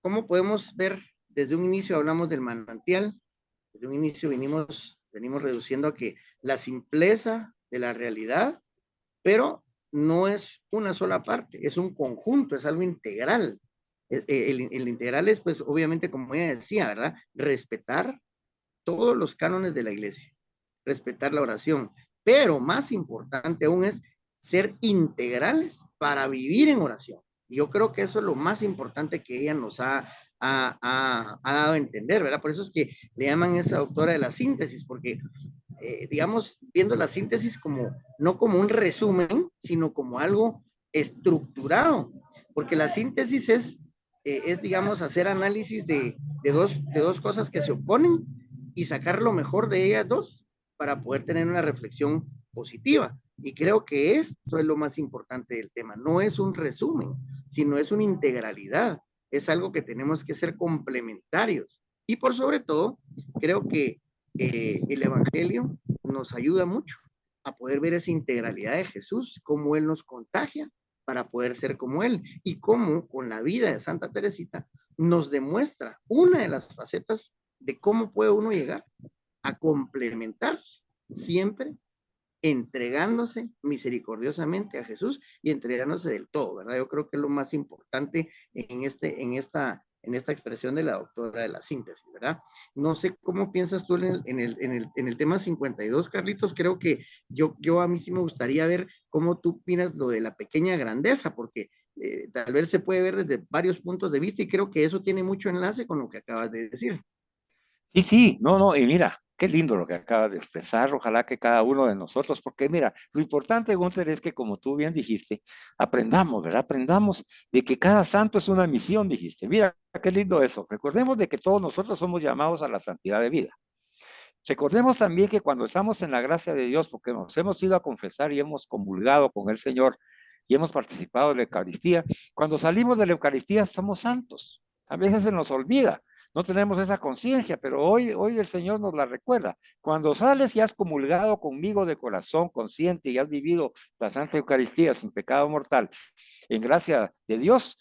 ¿Cómo podemos ver? Desde un inicio hablamos del manantial, desde un inicio venimos reduciendo a que la simpleza de la realidad, pero no es una sola parte, es un conjunto, es algo integral. El integral es, pues, obviamente, como ella decía, ¿verdad? Respetar todos los cánones de la iglesia, respetar la oración, pero más importante aún es ser integrales para vivir en oración. Y yo creo que eso es lo más importante que ella nos ha dado a entender, ¿verdad? Por eso es que le llaman esa doctora de la síntesis, porque digamos, viendo la síntesis como, no como un resumen, sino como algo estructurado, porque la síntesis es digamos, hacer análisis de dos cosas que se oponen y sacar lo mejor de ellas dos para poder tener una reflexión positiva. Y creo que esto es lo más importante del tema. No es un resumen, sino es una integralidad. Es algo que tenemos que ser complementarios. Y por sobre todo, creo que el Evangelio nos ayuda mucho a poder ver esa integralidad de Jesús, cómo Él nos contagia para poder ser como Él y cómo con la vida de Santa Teresita nos demuestra una de las facetas de cómo puede uno llegar a complementarse siempre entregándose misericordiosamente a Jesús y entregándose del todo, ¿verdad? Yo creo que es lo más importante en esta expresión de la doctora de la síntesis, ¿verdad? No sé cómo piensas tú en el tema 52, Carlitos. Creo que yo a mí sí me gustaría ver cómo tú opinas lo de la pequeña grandeza, porque tal vez se puede ver desde varios puntos de vista y creo que eso tiene mucho enlace con lo que acabas de decir. Sí, sí, no, no, y mira, qué lindo lo que acabas de expresar, ojalá que cada uno de nosotros, porque mira, lo importante, Gunther, es que como tú bien dijiste, aprendamos, ¿verdad? Aprendamos de que cada santo es una misión, dijiste. Mira, qué lindo eso. Recordemos de que todos nosotros somos llamados a la santidad de vida. Recordemos también que cuando estamos en la gracia de Dios, porque nos hemos ido a confesar y hemos comulgado con el Señor y hemos participado de la Eucaristía, cuando salimos de la Eucaristía somos santos. A veces se nos olvida, no tenemos esa conciencia, pero hoy el Señor nos la recuerda. Cuando sales y has comulgado conmigo de corazón consciente y has vivido la Santa Eucaristía sin pecado mortal, en gracia de Dios,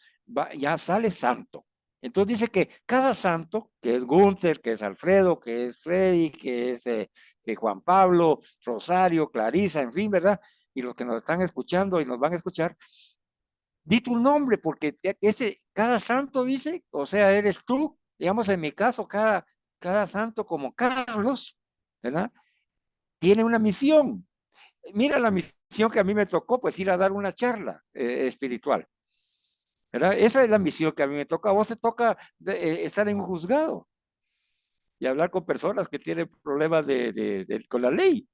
ya sales santo. Entonces dice que cada santo, que es Gunther, que es Alfredo, que es Freddy, que es que Juan Pablo, Rosario, Clarisa, en fin, ¿verdad? Y los que nos están escuchando y nos van a escuchar, di tu nombre, porque cada santo dice, o sea, eres tú, digamos en mi caso, cada santo como Carlos, ¿verdad? Tiene una misión. Mira la misión que a mí me tocó, pues ir a dar una charla espiritual. ¿Verdad? Esa es la misión que a mí me toca. A vos te toca estar en un juzgado y hablar con personas que tienen problemas con la ley,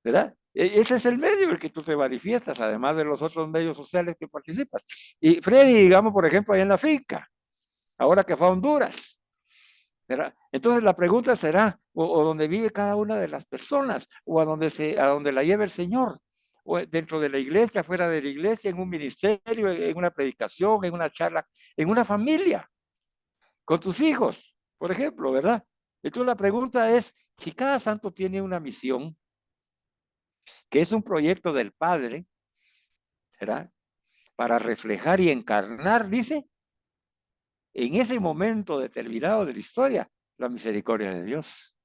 ¿verdad? Ese es el medio en el que tú te manifiestas, además de los otros medios sociales que participas. Y Freddy, digamos, por ejemplo, ahí en la finca, ahora que fue a Honduras, ¿verdad? Entonces la pregunta será, o donde vive cada una de las personas, o a donde la lleve el Señor, o dentro de la iglesia, fuera de la iglesia, en un ministerio, en una predicación, en una charla, en una familia, con tus hijos, por ejemplo, ¿verdad? Entonces la pregunta es, si cada santo tiene una misión, que es un proyecto del Padre, ¿verdad? Para reflejar y encarnar, dice, en ese momento determinado de la historia, la misericordia de Dios.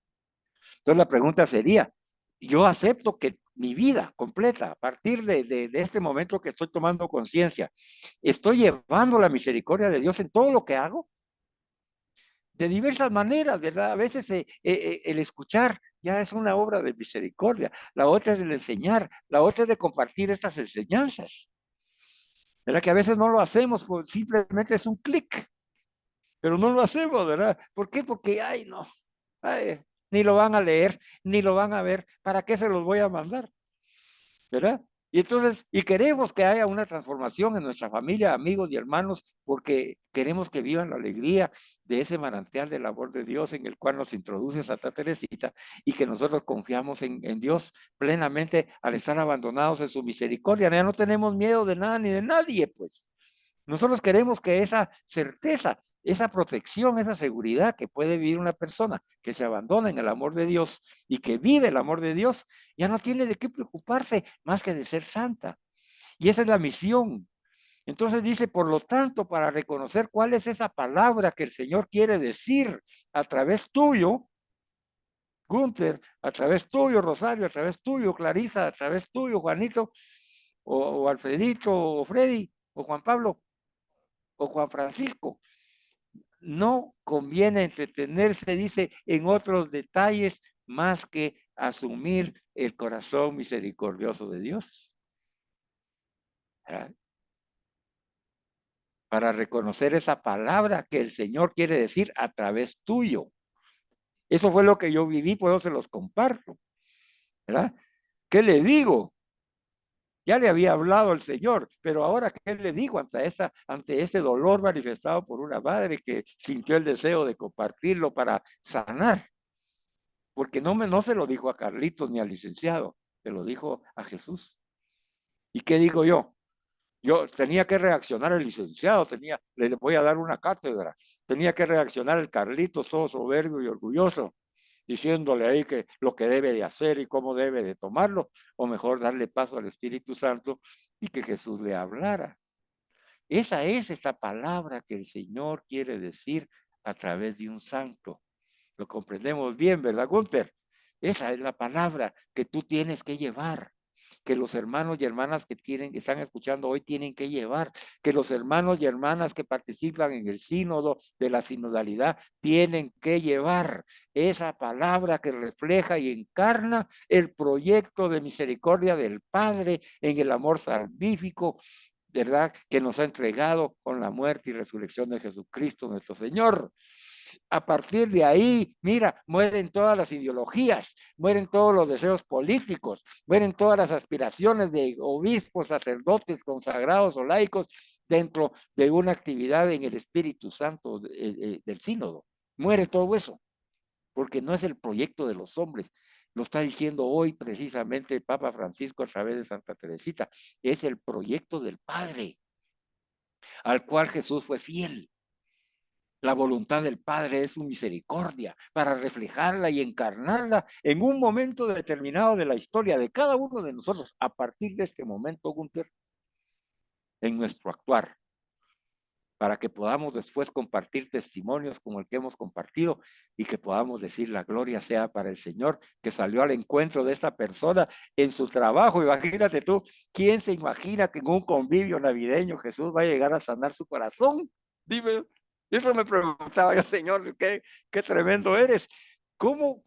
Entonces la pregunta sería, yo acepto que mi vida completa, a partir de este momento que estoy tomando conciencia, estoy llevando la misericordia de Dios en todo lo que hago, de diversas maneras, ¿verdad? A veces el escuchar ya es una obra de misericordia, la otra es el enseñar, la otra es de compartir estas enseñanzas, ¿verdad? Que a veces no lo hacemos, pues simplemente es un clic, pero no lo hacemos, ¿verdad? ¿Por qué? Porque, ay, no, ay, ni lo van a leer, ni lo van a ver, ¿para qué se los voy a mandar? ¿Verdad? Y entonces, y queremos que haya una transformación en nuestra familia, amigos y hermanos, porque queremos que vivan la alegría de ese manantial del amor de Dios en el cual nos introduce Santa Teresita y que nosotros confiamos en Dios plenamente al estar abandonados en su misericordia. Ya no tenemos miedo de nada ni de nadie, pues. Nosotros queremos que esa certeza, esa protección, esa seguridad que puede vivir una persona que se abandona en el amor de Dios y que vive el amor de Dios, ya no tiene de qué preocuparse más que de ser santa. Y esa es la misión. Entonces dice, por lo tanto, para reconocer cuál es esa palabra que el Señor quiere decir a través tuyo, Gunther, a través tuyo, Rosario, a través tuyo, Clarisa, a través tuyo, Juanito, o Alfredito, o Freddy, o Juan Pablo, o Juan Francisco. No conviene entretenerse, dice, en otros detalles más que asumir el corazón misericordioso de Dios. ¿Verdad? Para reconocer esa palabra que el Señor quiere decir a través tuyo. Eso fue lo que yo viví, por eso se los comparto. ¿Verdad? ¿Qué le digo? Ya le había hablado el Señor, pero ahora, ¿qué le digo ante este dolor manifestado por una madre que sintió el deseo de compartirlo para sanar? Porque no se lo dijo a Carlitos ni al licenciado, se lo dijo a Jesús. ¿Y qué digo yo? Yo tenía que reaccionar el licenciado, le voy a dar una cátedra, tenía que reaccionar el Carlitos todo soberbio y orgulloso, diciéndole ahí que lo que debe de hacer y cómo debe de tomarlo, o mejor darle paso al Espíritu Santo y que Jesús le hablara. Esa es esta palabra que el Señor quiere decir a través de un santo. Lo comprendemos bien, ¿verdad, Gunther? Esa es la palabra que tú tienes que llevar, que los hermanos y hermanas que están escuchando hoy tienen que llevar, que los hermanos y hermanas que participan en el sínodo de la sinodalidad tienen que llevar esa palabra que refleja y encarna el proyecto de misericordia del Padre en el amor salvífico, ¿verdad? Que nos ha entregado con la muerte y resurrección de Jesucristo nuestro Señor. A partir de ahí, mira, mueren todas las ideologías, mueren todos los deseos políticos, mueren todas las aspiraciones de obispos, sacerdotes, consagrados o laicos dentro de una actividad en el Espíritu Santo del sínodo. Muere todo eso, porque no es el proyecto de los hombres. Lo está diciendo hoy precisamente el Papa Francisco a través de Santa Teresita. Es el proyecto del Padre, al cual Jesús fue fiel. La voluntad del Padre es su misericordia para reflejarla y encarnarla en un momento determinado de la historia de cada uno de nosotros, a partir de este momento, Gunther, en nuestro actuar, para que podamos después compartir testimonios como el que hemos compartido y que podamos decir la gloria sea para el Señor que salió al encuentro de esta persona en su trabajo. Imagínate tú, ¿quién se imagina que en un convivio navideño Jesús va a llegar a sanar su corazón? Dime, eso me preguntaba yo, Señor, qué tremendo eres. ¿Cómo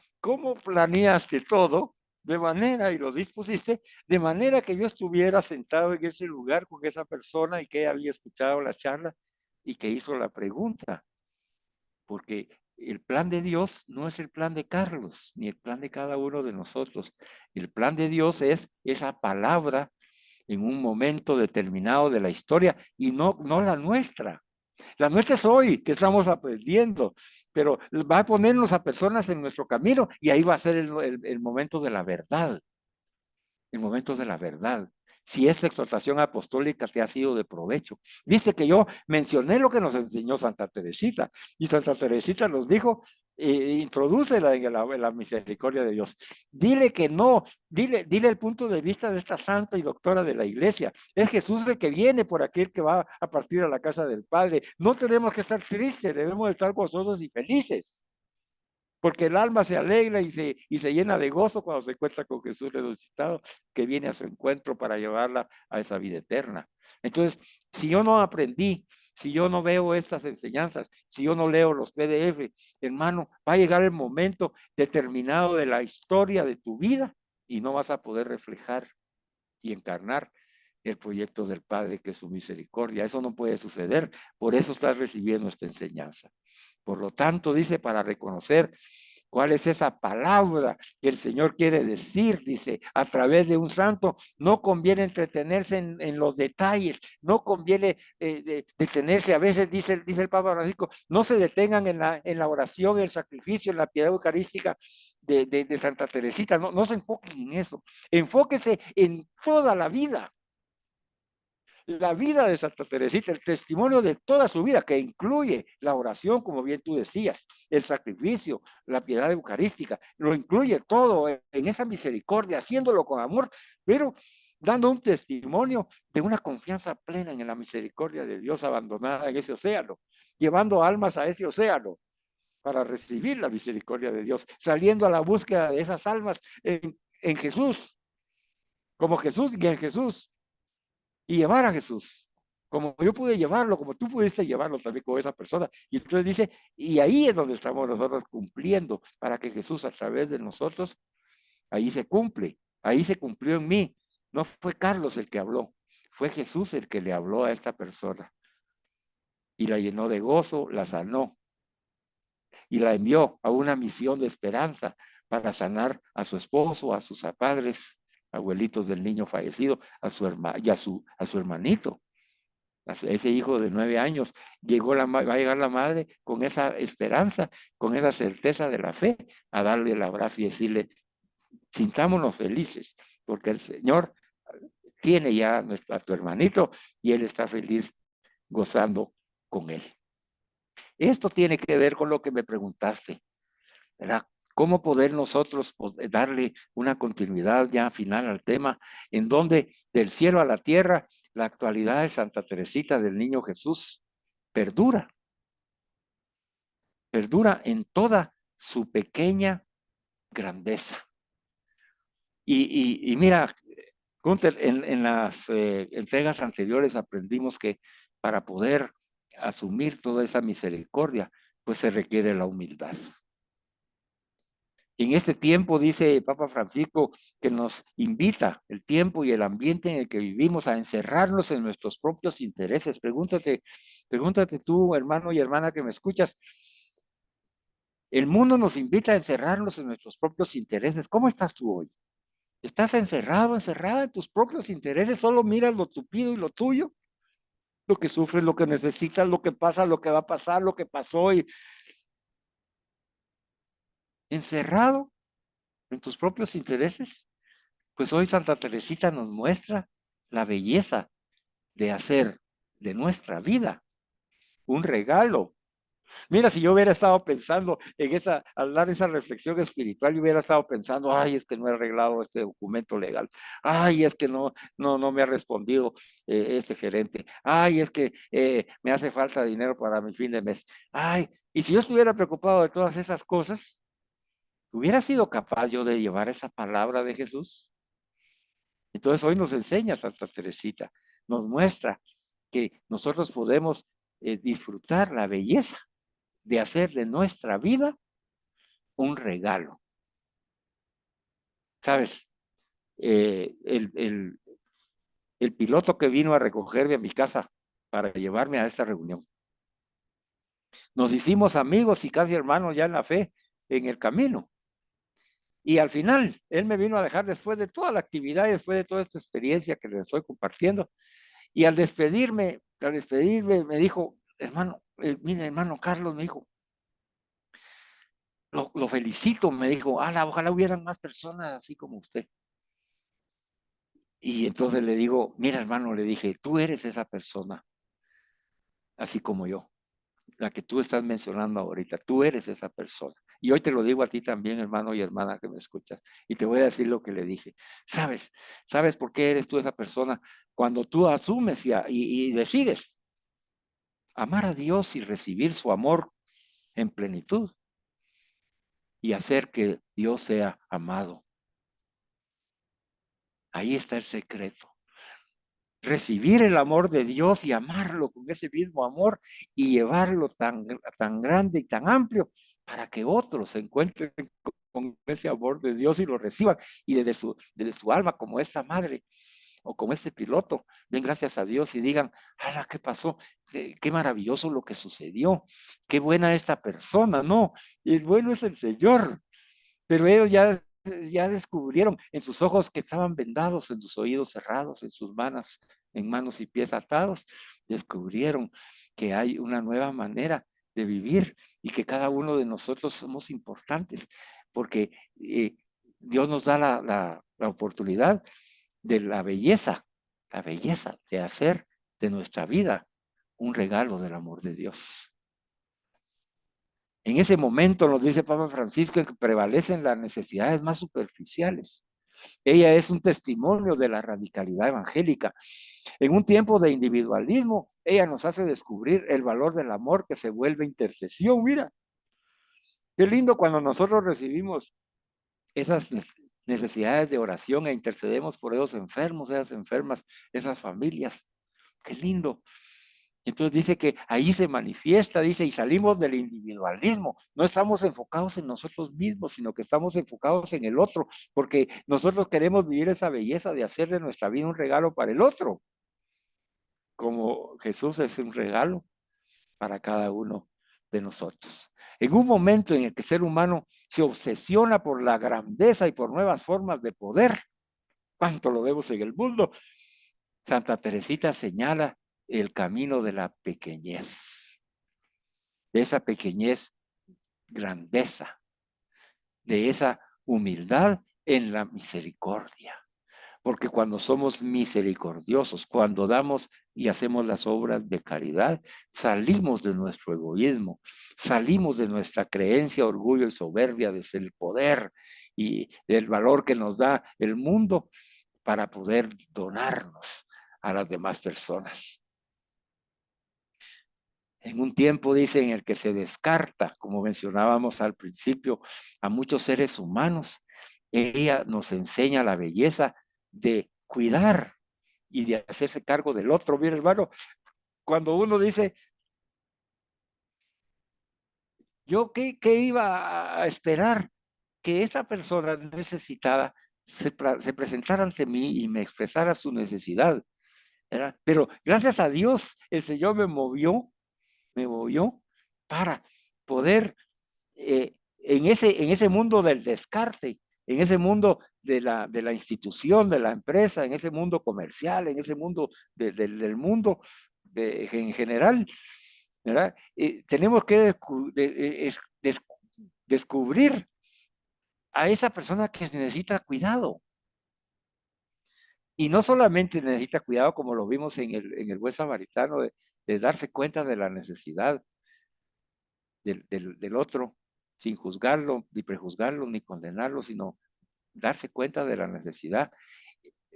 planeaste todo de manera, y lo dispusiste, de manera que yo estuviera sentado en ese lugar con esa persona y que había escuchado la charla y que hizo la pregunta? Porque el plan de Dios no es el plan de Carlos, ni el plan de cada uno de nosotros. El plan de Dios es esa palabra en un momento determinado de la historia y no la nuestra. La nuestra es hoy, que estamos aprendiendo, pero va a ponernos a personas en nuestro camino y ahí va a ser el momento de la verdad. en momentos de la verdad. Si esta exhortación apostólica te ha sido de provecho. Viste que yo mencioné lo que nos enseñó Santa Teresita, y Santa Teresita nos dijo, introdúcela en la misericordia de Dios. Dile que no, dile el punto de vista de esta santa y doctora de la iglesia. Es Jesús el que viene por aquel que va a partir a la casa del Padre. No tenemos que estar tristes, debemos estar gozosos y felices. Porque el alma se alegra y se llena de gozo cuando se encuentra con Jesús resucitado, que viene a su encuentro para llevarla a esa vida eterna. Entonces, si yo no aprendí, si yo no veo estas enseñanzas, si yo no leo los PDF, hermano, va a llegar el momento determinado de la historia de tu vida y no vas a poder reflejar y encarnar el proyecto del Padre, que es su misericordia. Eso no puede suceder. Por eso estás recibiendo esta enseñanza. Por lo tanto, dice, para reconocer cuál es esa palabra que el Señor quiere decir, dice, a través de un santo, no conviene entretenerse en los detalles, no conviene detenerse, a veces dice el Papa Francisco, no se detengan en la oración, el sacrificio, en la piedad eucarística de Santa Teresita, no se enfoquen en eso, enfóquese en toda la vida de Santa Teresita, el testimonio de toda su vida, que incluye la oración, como bien tú decías, el sacrificio, la piedad eucarística, lo incluye todo en esa misericordia, haciéndolo con amor, pero dando un testimonio de una confianza plena en la misericordia de Dios abandonada en ese océano, llevando almas a ese océano para recibir la misericordia de Dios, saliendo a la búsqueda de esas almas en Jesús, como Jesús y en Jesús, y llevar a Jesús, como yo pude llevarlo, como tú pudiste llevarlo también con esa persona. Y entonces dice, y ahí es donde estamos nosotros cumpliendo, para que Jesús a través de nosotros, ahí se cumple, ahí se cumplió en mí. No fue Carlos el que habló, fue Jesús el que le habló a esta persona. Y la llenó de gozo, la sanó. Y la envió a una misión de esperanza para sanar a su esposo, a sus padres, abuelitos del niño fallecido, a su hermano y a su hermanito, a ese hijo de 9 años. Va a llegar la madre con esa esperanza, con esa certeza de la fe, a darle el abrazo y decirle, sintámonos felices, porque el Señor tiene ya a tu hermanito y él está feliz gozando con él. Esto tiene que ver con lo que me preguntaste, ¿verdad? ¿Cómo poder nosotros darle una continuidad ya final al tema, en donde del cielo a la tierra, la actualidad de Santa Teresita del Niño Jesús perdura en toda su pequeña grandeza? Y mira, Gunther, en las entregas anteriores aprendimos que para poder asumir toda esa misericordia, pues se requiere la humildad. En este tiempo, dice Papa Francisco, que nos invita el tiempo y el ambiente en el que vivimos a encerrarnos en nuestros propios intereses. Pregúntate tú, hermano y hermana que me escuchas, el mundo nos invita a encerrarnos en nuestros propios intereses. ¿Cómo estás tú hoy? ¿Estás encerrada en tus propios intereses? Solo miras lo tupido y lo tuyo, lo que sufres, lo que necesitas, lo que pasa, lo que va a pasar, lo que pasó, y encerrado en tus propios intereses. Pues hoy Santa Teresita nos muestra la belleza de hacer de nuestra vida un regalo. Mira, si yo hubiera estado pensando al dar esa reflexión espiritual, yo hubiera estado pensando, ay, es que no he arreglado este documento legal, ay, es que no me ha respondido este gerente, ay, es que me hace falta dinero para mi fin de mes, ay, y si yo estuviera preocupado de todas esas cosas, ¿hubiera sido capaz yo de llevar esa palabra de Jesús? Entonces hoy nos enseña Santa Teresita, nos muestra que nosotros podemos disfrutar la belleza de hacer de nuestra vida un regalo. ¿Sabes? El piloto que vino a recogerme a mi casa para llevarme a esta reunión, nos hicimos amigos y casi hermanos ya en la fe, en el camino. Y al final, él me vino a dejar después de toda la actividad y después de toda esta experiencia que les estoy compartiendo. Y al despedirme me dijo, hermano, mire, hermano Carlos, me dijo, lo felicito, me dijo, ojalá hubieran más personas así como usted. Y entonces le digo, mira hermano, le dije, tú eres esa persona, así como yo, la que tú estás mencionando ahorita, tú eres esa persona. Y hoy te lo digo a ti también, hermano y hermana que me escuchas, y te voy a decir lo que le dije. ¿Sabes por qué eres tú esa persona? Cuando tú asumes y decides amar a Dios y recibir su amor en plenitud y hacer que Dios sea amado. Ahí está el secreto. Recibir el amor de Dios y amarlo con ese mismo amor y llevarlo tan grande y tan amplio para que otros se encuentren con ese amor de Dios y lo reciban y desde su alma, como esta madre o como este piloto, den gracias a Dios y digan, ¡hala, qué pasó! Qué maravilloso lo que sucedió! ¡Qué buena esta persona! No, el bueno es el Señor. Pero ellos ya descubrieron en sus ojos que estaban vendados, en sus oídos cerrados, en manos y pies atados, descubrieron que hay una nueva manera de vivir y que cada uno de nosotros somos importantes, porque Dios nos da la oportunidad de la belleza de hacer de nuestra vida un regalo del amor de Dios. En ese momento, nos dice Papa Francisco, en que prevalecen las necesidades más superficiales. Ella es un testimonio de la radicalidad evangélica. En un tiempo de individualismo, ella nos hace descubrir el valor del amor que se vuelve intercesión. Mira, qué lindo cuando nosotros recibimos esas necesidades de oración e intercedemos por esos enfermos, esas enfermas, esas familias. Qué lindo. Entonces dice que ahí se manifiesta, dice, y salimos del individualismo. No estamos enfocados en nosotros mismos, sino que estamos enfocados en el otro, porque nosotros queremos vivir esa belleza de hacer de nuestra vida un regalo para el otro, como Jesús es un regalo para cada uno de nosotros. En un momento en el que el ser humano se obsesiona por la grandeza y por nuevas formas de poder, ¿cuánto lo vemos en el mundo? Santa Teresita señala el camino de la pequeñez, de esa pequeñez, grandeza, de esa humildad en la misericordia. Porque cuando somos misericordiosos, cuando damos y hacemos las obras de caridad, salimos de nuestro egoísmo, salimos de nuestra creencia, orgullo y soberbia desde el poder y del valor que nos da el mundo para poder donarnos a las demás personas. En un tiempo, dice, en el que se descarta, como mencionábamos al principio, a muchos seres humanos, ella nos enseña la belleza de cuidar y de hacerse cargo del otro. Mira, hermano, cuando uno dice, yo qué iba a esperar que esta persona necesitada se presentara ante mí y me expresara su necesidad, ¿verdad? Pero gracias a Dios, el Señor me movió para poder en ese mundo del descarte, en ese mundo de la institución, de la empresa, en ese mundo comercial, en ese mundo del mundo en general, ¿verdad? Tenemos que descubrir a esa persona que necesita cuidado. Y no solamente necesita cuidado, como lo vimos en el buen samaritano, de darse cuenta de la necesidad del otro, sin juzgarlo, ni prejuzgarlo, ni condenarlo, sino darse cuenta de la necesidad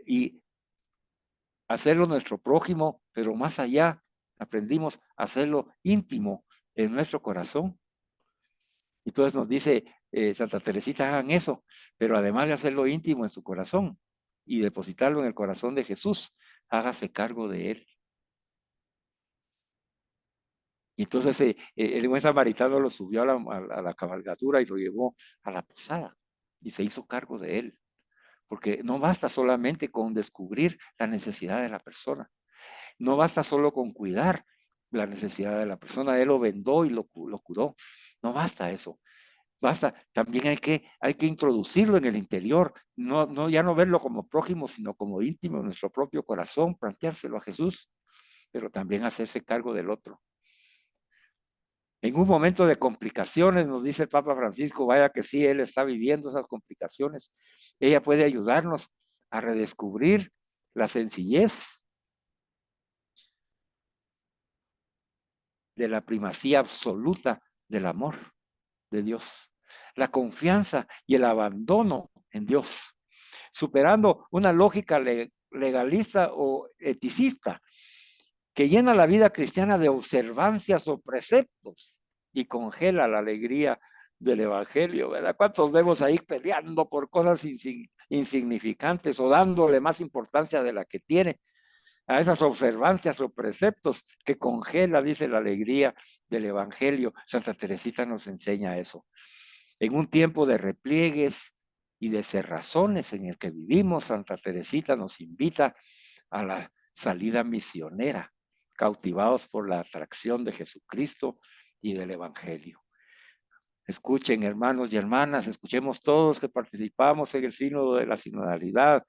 y hacerlo nuestro prójimo, pero más allá, aprendimos a hacerlo íntimo en nuestro corazón. Entonces nos dice Santa Teresita, hagan eso, pero además de hacerlo íntimo en su corazón y depositarlo en el corazón de Jesús, hágase cargo de él. Y entonces el buen samaritano lo subió a la cabalgadura y lo llevó a la posada y se hizo cargo de él. Porque no basta solamente con descubrir la necesidad de la persona. No basta solo con cuidar la necesidad de la persona. Él lo vendó y lo curó. No basta eso. Basta, también hay que introducirlo en el interior. Ya no verlo como prójimo, sino como íntimo en nuestro propio corazón, planteárselo a Jesús, pero también hacerse cargo del otro. En un momento de complicaciones, nos dice el Papa Francisco, vaya que sí, él está viviendo esas complicaciones. Ella puede ayudarnos a redescubrir la sencillez de la primacía absoluta del amor de Dios, la confianza y el abandono en Dios, superando una lógica legalista o eticista que llena la vida cristiana de observancias o preceptos y congela la alegría del evangelio, ¿verdad? ¿Cuántos vemos ahí peleando por cosas insignificantes o dándole más importancia de la que tiene a esas observancias o preceptos que congela, dice, la alegría del evangelio? Santa Teresita nos enseña eso. En un tiempo de repliegues y de cerrazones en el que vivimos, Santa Teresita nos invita a la salida misionera, cautivados por la atracción de Jesucristo y del evangelio. Escuchen, hermanos y hermanas, escuchemos todos que participamos en el sínodo de la sinodalidad,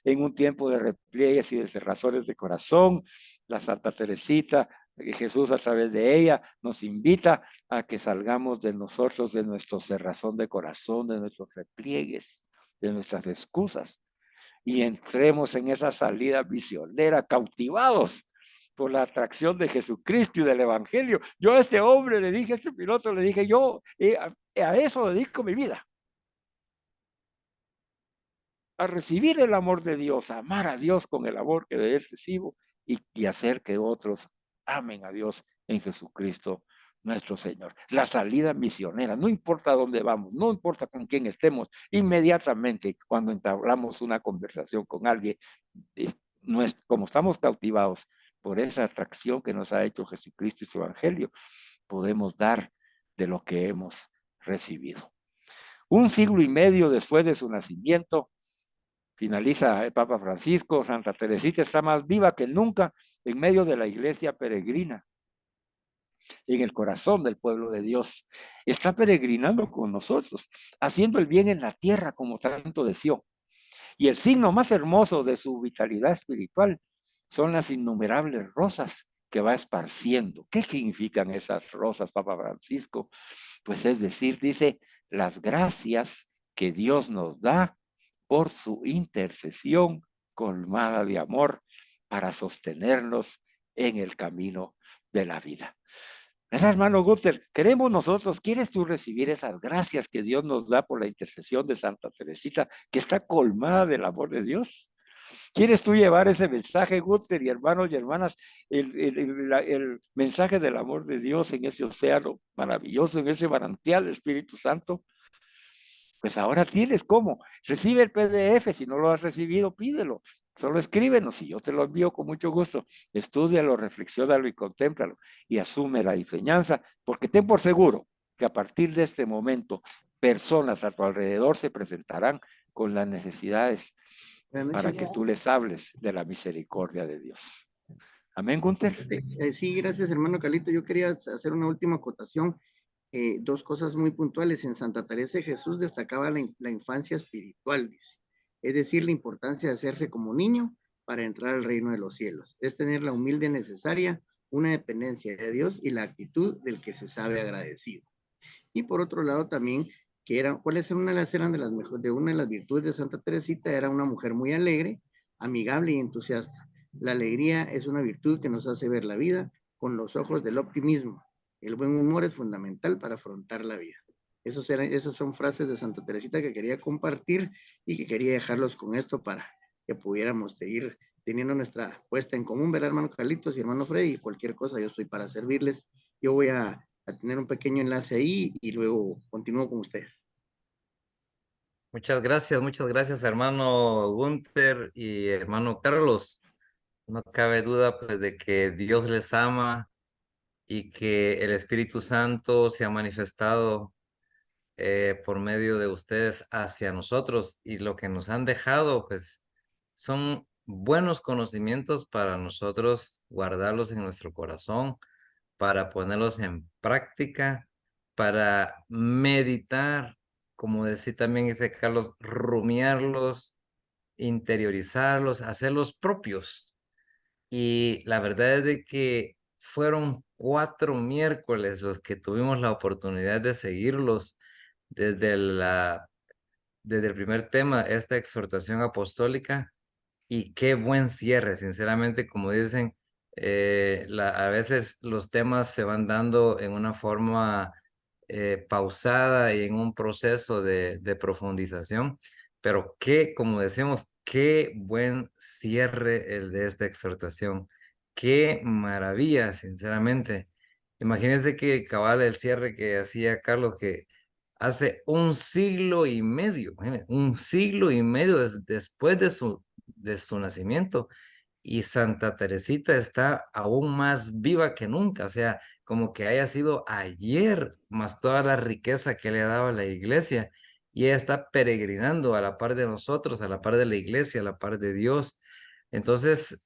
en un tiempo de repliegues y de cerrazones de corazón. La Santa Teresita, Jesús a través de ella, nos invita a que salgamos de nosotros, de nuestro cerrazón de corazón, de nuestros repliegues, de nuestras excusas, y entremos en esa salida misionera, cautivados por la atracción de Jesucristo y del evangelio. Yo a este hombre le dije, a este piloto le dije, yo a eso dedico mi vida, a recibir el amor de Dios, a amar a Dios con el amor que de él recibo y hacer que otros amen a Dios en Jesucristo nuestro Señor. La salida misionera, no importa dónde vamos, no importa con quién estemos, inmediatamente cuando entablamos una conversación con alguien, como estamos cautivados por esa atracción que nos ha hecho Jesucristo y su evangelio, podemos dar de lo que hemos recibido. Un siglo y medio después de su nacimiento, finaliza el Papa Francisco, Santa Teresita está más viva que nunca en medio de la iglesia peregrina, en el corazón del pueblo de Dios. Está peregrinando con nosotros, haciendo el bien en la tierra como tanto deseó. Y el signo más hermoso de su vitalidad espiritual son las innumerables rosas que va esparciendo. ¿Qué significan esas rosas, Papa Francisco? Pues es decir, dice, las gracias que Dios nos da por su intercesión colmada de amor para sostenernos en el camino de la vida. Hermano Guter, queremos nosotros, ¿quieres tú recibir esas gracias que Dios nos da por la intercesión de Santa Teresita, que está colmada del amor de Dios? ¿Quieres tú llevar ese mensaje, Guter, y hermanos y hermanas, el mensaje del amor de Dios en ese océano maravilloso, en ese manantial del Espíritu Santo? Pues ahora tienes cómo. Recibe el PDF, si no lo has recibido, pídelo. Solo escríbenos y yo te lo envío con mucho gusto. Estúdialo, reflexiónalo y contémplalo y asume la enseñanza, porque ten por seguro que a partir de este momento personas a tu alrededor se presentarán con las necesidades para que tú les hables de la misericordia de Dios. Amén, Gunther. Sí, gracias, hermano Carlito. Yo quería hacer una última acotación. Dos cosas muy puntuales. En Santa Teresa de Jesús destacaba la infancia espiritual, dice. Es decir, la importancia de hacerse como niño para entrar al reino de los cielos. Es tener la humilde necesaria, una dependencia de Dios y la actitud del que se sabe agradecido. Y por otro lado también, ¿cuáles eran una de las virtudes de Santa Teresita? Era una mujer muy alegre, amigable y entusiasta. La alegría es una virtud que nos hace ver la vida con los ojos del optimismo. El buen humor es fundamental para afrontar la vida. Esas son frases de Santa Teresita que quería compartir y que quería dejarlos con esto para que pudiéramos seguir teniendo nuestra puesta en común, ¿verdad, hermano Carlitos y hermano Freddy? Y cualquier cosa, yo estoy para servirles. Yo voy a tener un pequeño enlace ahí y luego continúo con ustedes. Muchas gracias, hermano Gunther y hermano Carlos. No cabe duda, pues, de que Dios les ama y que el Espíritu Santo se ha manifestado por medio de ustedes hacia nosotros, y lo que nos han dejado, pues, son buenos conocimientos para nosotros guardarlos en nuestro corazón, para ponerlos en práctica, para meditar, como decía también dice Carlos, rumiarlos, interiorizarlos, hacerlos propios. Y la verdad es de que fueron 4 miércoles los que tuvimos la oportunidad de seguirlos desde desde el primer tema, esta exhortación apostólica, y qué buen cierre, sinceramente, como dicen, a veces los temas se van dando en una forma pausada y en un proceso de profundización, pero como decimos, qué buen cierre el de esta exhortación, qué maravilla, sinceramente. Imagínense que cabal el cierre que hacía Carlos, que hace un siglo y medio, imagínense, un siglo y medio después de su nacimiento, y Santa Teresita está aún más viva que nunca, o sea, como que haya sido ayer, más toda la riqueza que le ha dado a la iglesia, y ella está peregrinando a la par de nosotros, a la par de la iglesia, a la par de Dios. Entonces,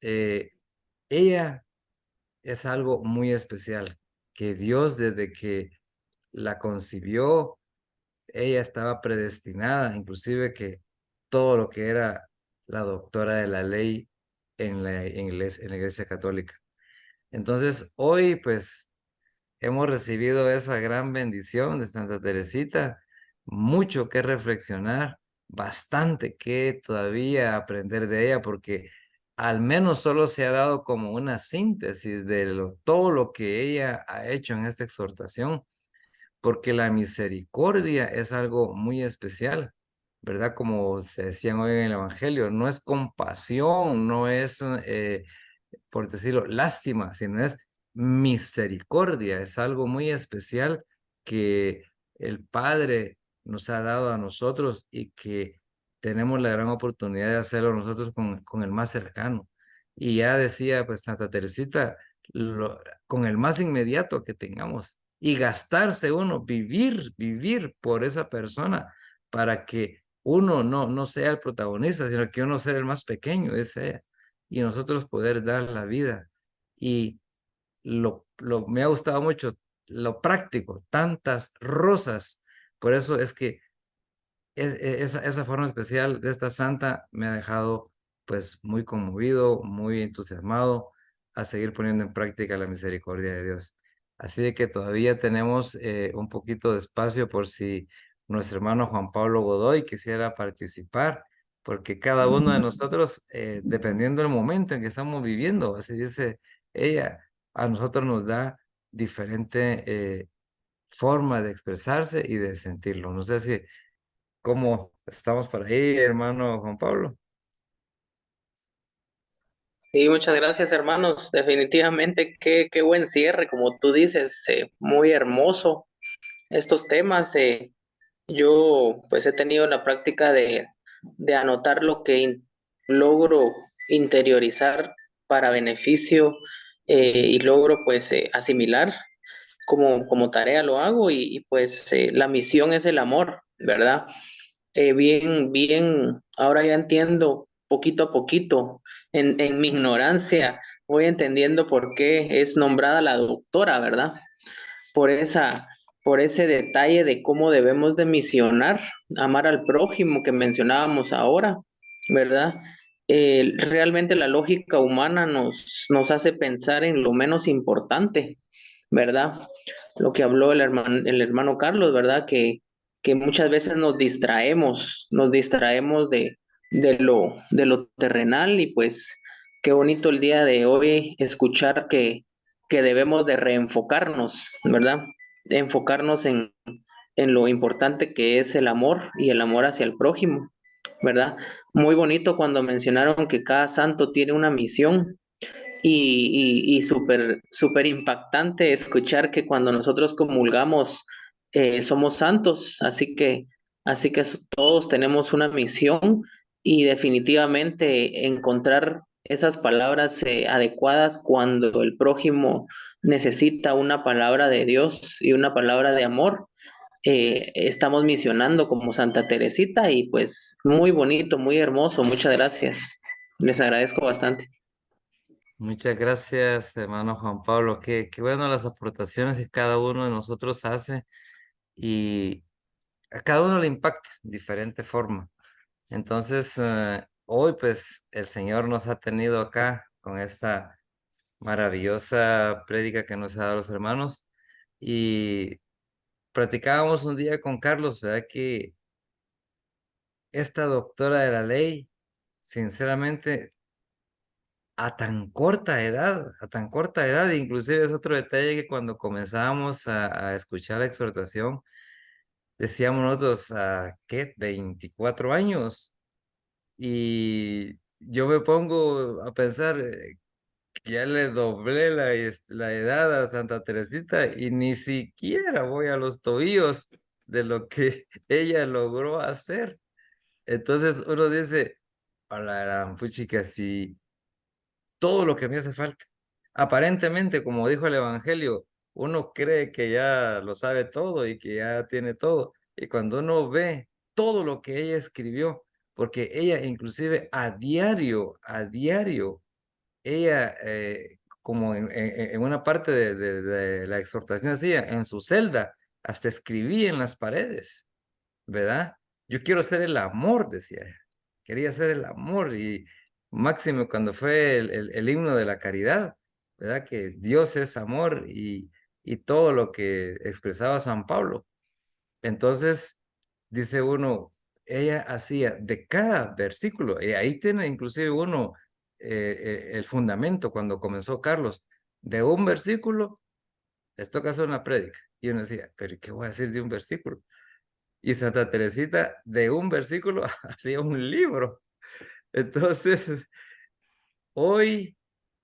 ella es algo muy especial, que Dios desde que la concibió, ella estaba predestinada, inclusive que todo lo que era la doctora de la ley en la iglesia católica. Entonces, hoy pues hemos recibido esa gran bendición de Santa Teresita, mucho que reflexionar, bastante que todavía aprender de ella, porque al menos solo se ha dado como una síntesis de todo lo que ella ha hecho en esta exhortación, porque la misericordia es algo muy especial, ¿verdad? Como se decían hoy en el Evangelio, no es compasión, no es, por decirlo, lástima, sino es misericordia, es algo muy especial que el Padre nos ha dado a nosotros y que tenemos la gran oportunidad de hacerlo nosotros con el más cercano. Y ya decía, pues, Santa Teresita, con el más inmediato que tengamos y gastarse uno, vivir por esa persona para que uno no sea el protagonista, sino que uno sea el más pequeño, dice ella, y nosotros poder dar la vida. Y me ha gustado mucho lo práctico, tantas rosas. Por eso es que esa forma especial de esta santa me ha dejado pues muy conmovido, muy entusiasmado a seguir poniendo en práctica la misericordia de Dios. Así de que todavía tenemos un poquito de espacio por si nuestro hermano Juan Pablo Godoy quisiera participar, porque cada uno de nosotros, dependiendo del momento en que estamos viviendo, así dice ella, a nosotros nos da diferente forma de expresarse y de sentirlo. No sé si ¿cómo estamos por ahí, hermano Juan Pablo? Sí, muchas gracias, hermanos. Definitivamente, qué buen cierre, como tú dices, muy hermoso estos temas. Yo, pues, he tenido la práctica de anotar lo que logro interiorizar para beneficio y logro, pues, asimilar como tarea lo hago y pues, la misión es el amor, ¿verdad? Bien, ahora ya entiendo poquito a poquito, en mi ignorancia, voy entendiendo por qué es nombrada la doctora, ¿verdad? Por por ese detalle de cómo debemos de misionar, amar al prójimo que mencionábamos ahora, ¿verdad? Realmente la lógica humana nos hace pensar en lo menos importante, ¿verdad? Lo que habló el hermano Carlos, ¿verdad? Que muchas veces nos distraemos de lo terrenal y pues qué bonito el día de hoy escuchar que debemos de reenfocarnos, ¿verdad? Enfocarnos en lo importante que es el amor y el amor hacia el prójimo, ¿verdad? Muy bonito cuando mencionaron que cada santo tiene una misión y súper impactante escuchar que cuando nosotros comulgamos somos santos, así que todos tenemos una misión y definitivamente encontrar esas palabras adecuadas cuando el prójimo necesita una palabra de Dios y una palabra de amor. Estamos misionando como Santa Teresita y pues muy bonito, muy hermoso, muchas gracias. Les agradezco bastante. Muchas gracias, hermano Juan Pablo. Qué bueno las aportaciones que cada uno de nosotros hace y a cada uno le impacta de diferente forma. Entonces, hoy pues el Señor nos ha tenido acá con esta maravillosa prédica que nos ha dado los hermanos y platicábamos un día con Carlos, ¿verdad? Que esta doctora de la ley sinceramente, a tan corta edad, inclusive es otro detalle que cuando comenzábamos a escuchar la exhortación, decíamos nosotros, ¿qué? 24 años. Y yo me pongo a pensar, que ya le doblé la edad a Santa Teresita y ni siquiera voy a los tobillos de lo que ella logró hacer. Entonces uno dice, a la gran puchica, si todo lo que me hace falta. Aparentemente, como dijo el Evangelio, uno cree que ya lo sabe todo y que ya tiene todo. Y cuando uno ve todo lo que ella escribió, porque ella inclusive a diario, ella, como en una parte de la exhortación decía, en su celda, hasta escribía en las paredes, ¿verdad? Yo quiero ser el amor, decía ella. Quería ser el amor y máximo cuando fue el himno de la caridad, ¿verdad? Que Dios es amor y todo lo que expresaba San Pablo. Entonces, dice uno, ella hacía de cada versículo, y ahí tiene inclusive uno el fundamento cuando comenzó Carlos, de un versículo, les toca hacer una prédica. Y uno decía, pero ¿qué voy a decir de un versículo? Y Santa Teresita de un versículo hacía un libro. Entonces, hoy,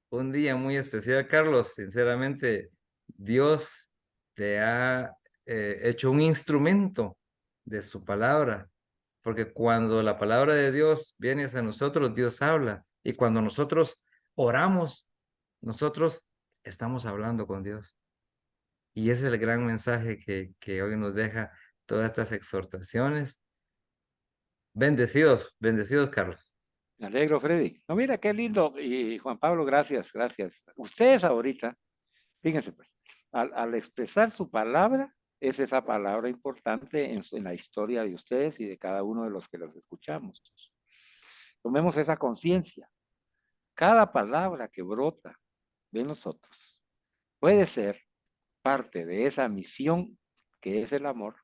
un día muy especial, Carlos, sinceramente, Dios te ha hecho un instrumento de su palabra, porque cuando la palabra de Dios viene hacia nosotros, Dios habla, y cuando nosotros oramos, nosotros estamos hablando con Dios. Y ese es el gran mensaje que hoy nos deja todas estas exhortaciones. Bendecidos, bendecidos, Carlos. Me alegro, Freddy. No, mira qué lindo. Y Juan Pablo, gracias, gracias. Ustedes ahorita, fíjense pues, al expresar su palabra, es esa palabra importante en la historia de ustedes y de cada uno de los que los escuchamos. Tomemos esa conciencia. Cada palabra que brota de nosotros puede ser parte de esa misión que es el amor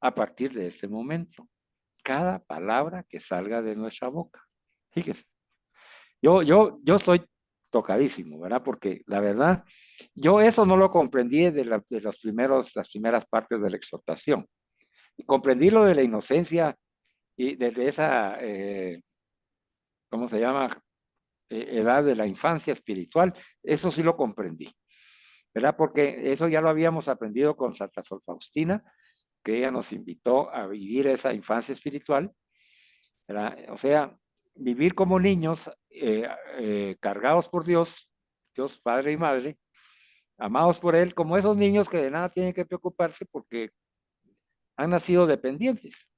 a partir de este momento. Cada palabra que salga de nuestra boca. Fíjese, yo estoy tocadísimo, ¿verdad? Porque la verdad, yo eso no lo comprendí desde las primeras partes de la exhortación. Y comprendí lo de la inocencia y desde esa, ¿cómo se llama? Edad de la infancia espiritual. Eso sí lo comprendí, ¿verdad? Porque eso ya lo habíamos aprendido con Santa Sor Faustina, que ella nos invitó a vivir esa infancia espiritual, ¿verdad? O sea, vivir como niños cargados por Dios, Dios Padre y Madre, amados por Él, como esos niños que de nada tienen que preocuparse porque han nacido dependientes.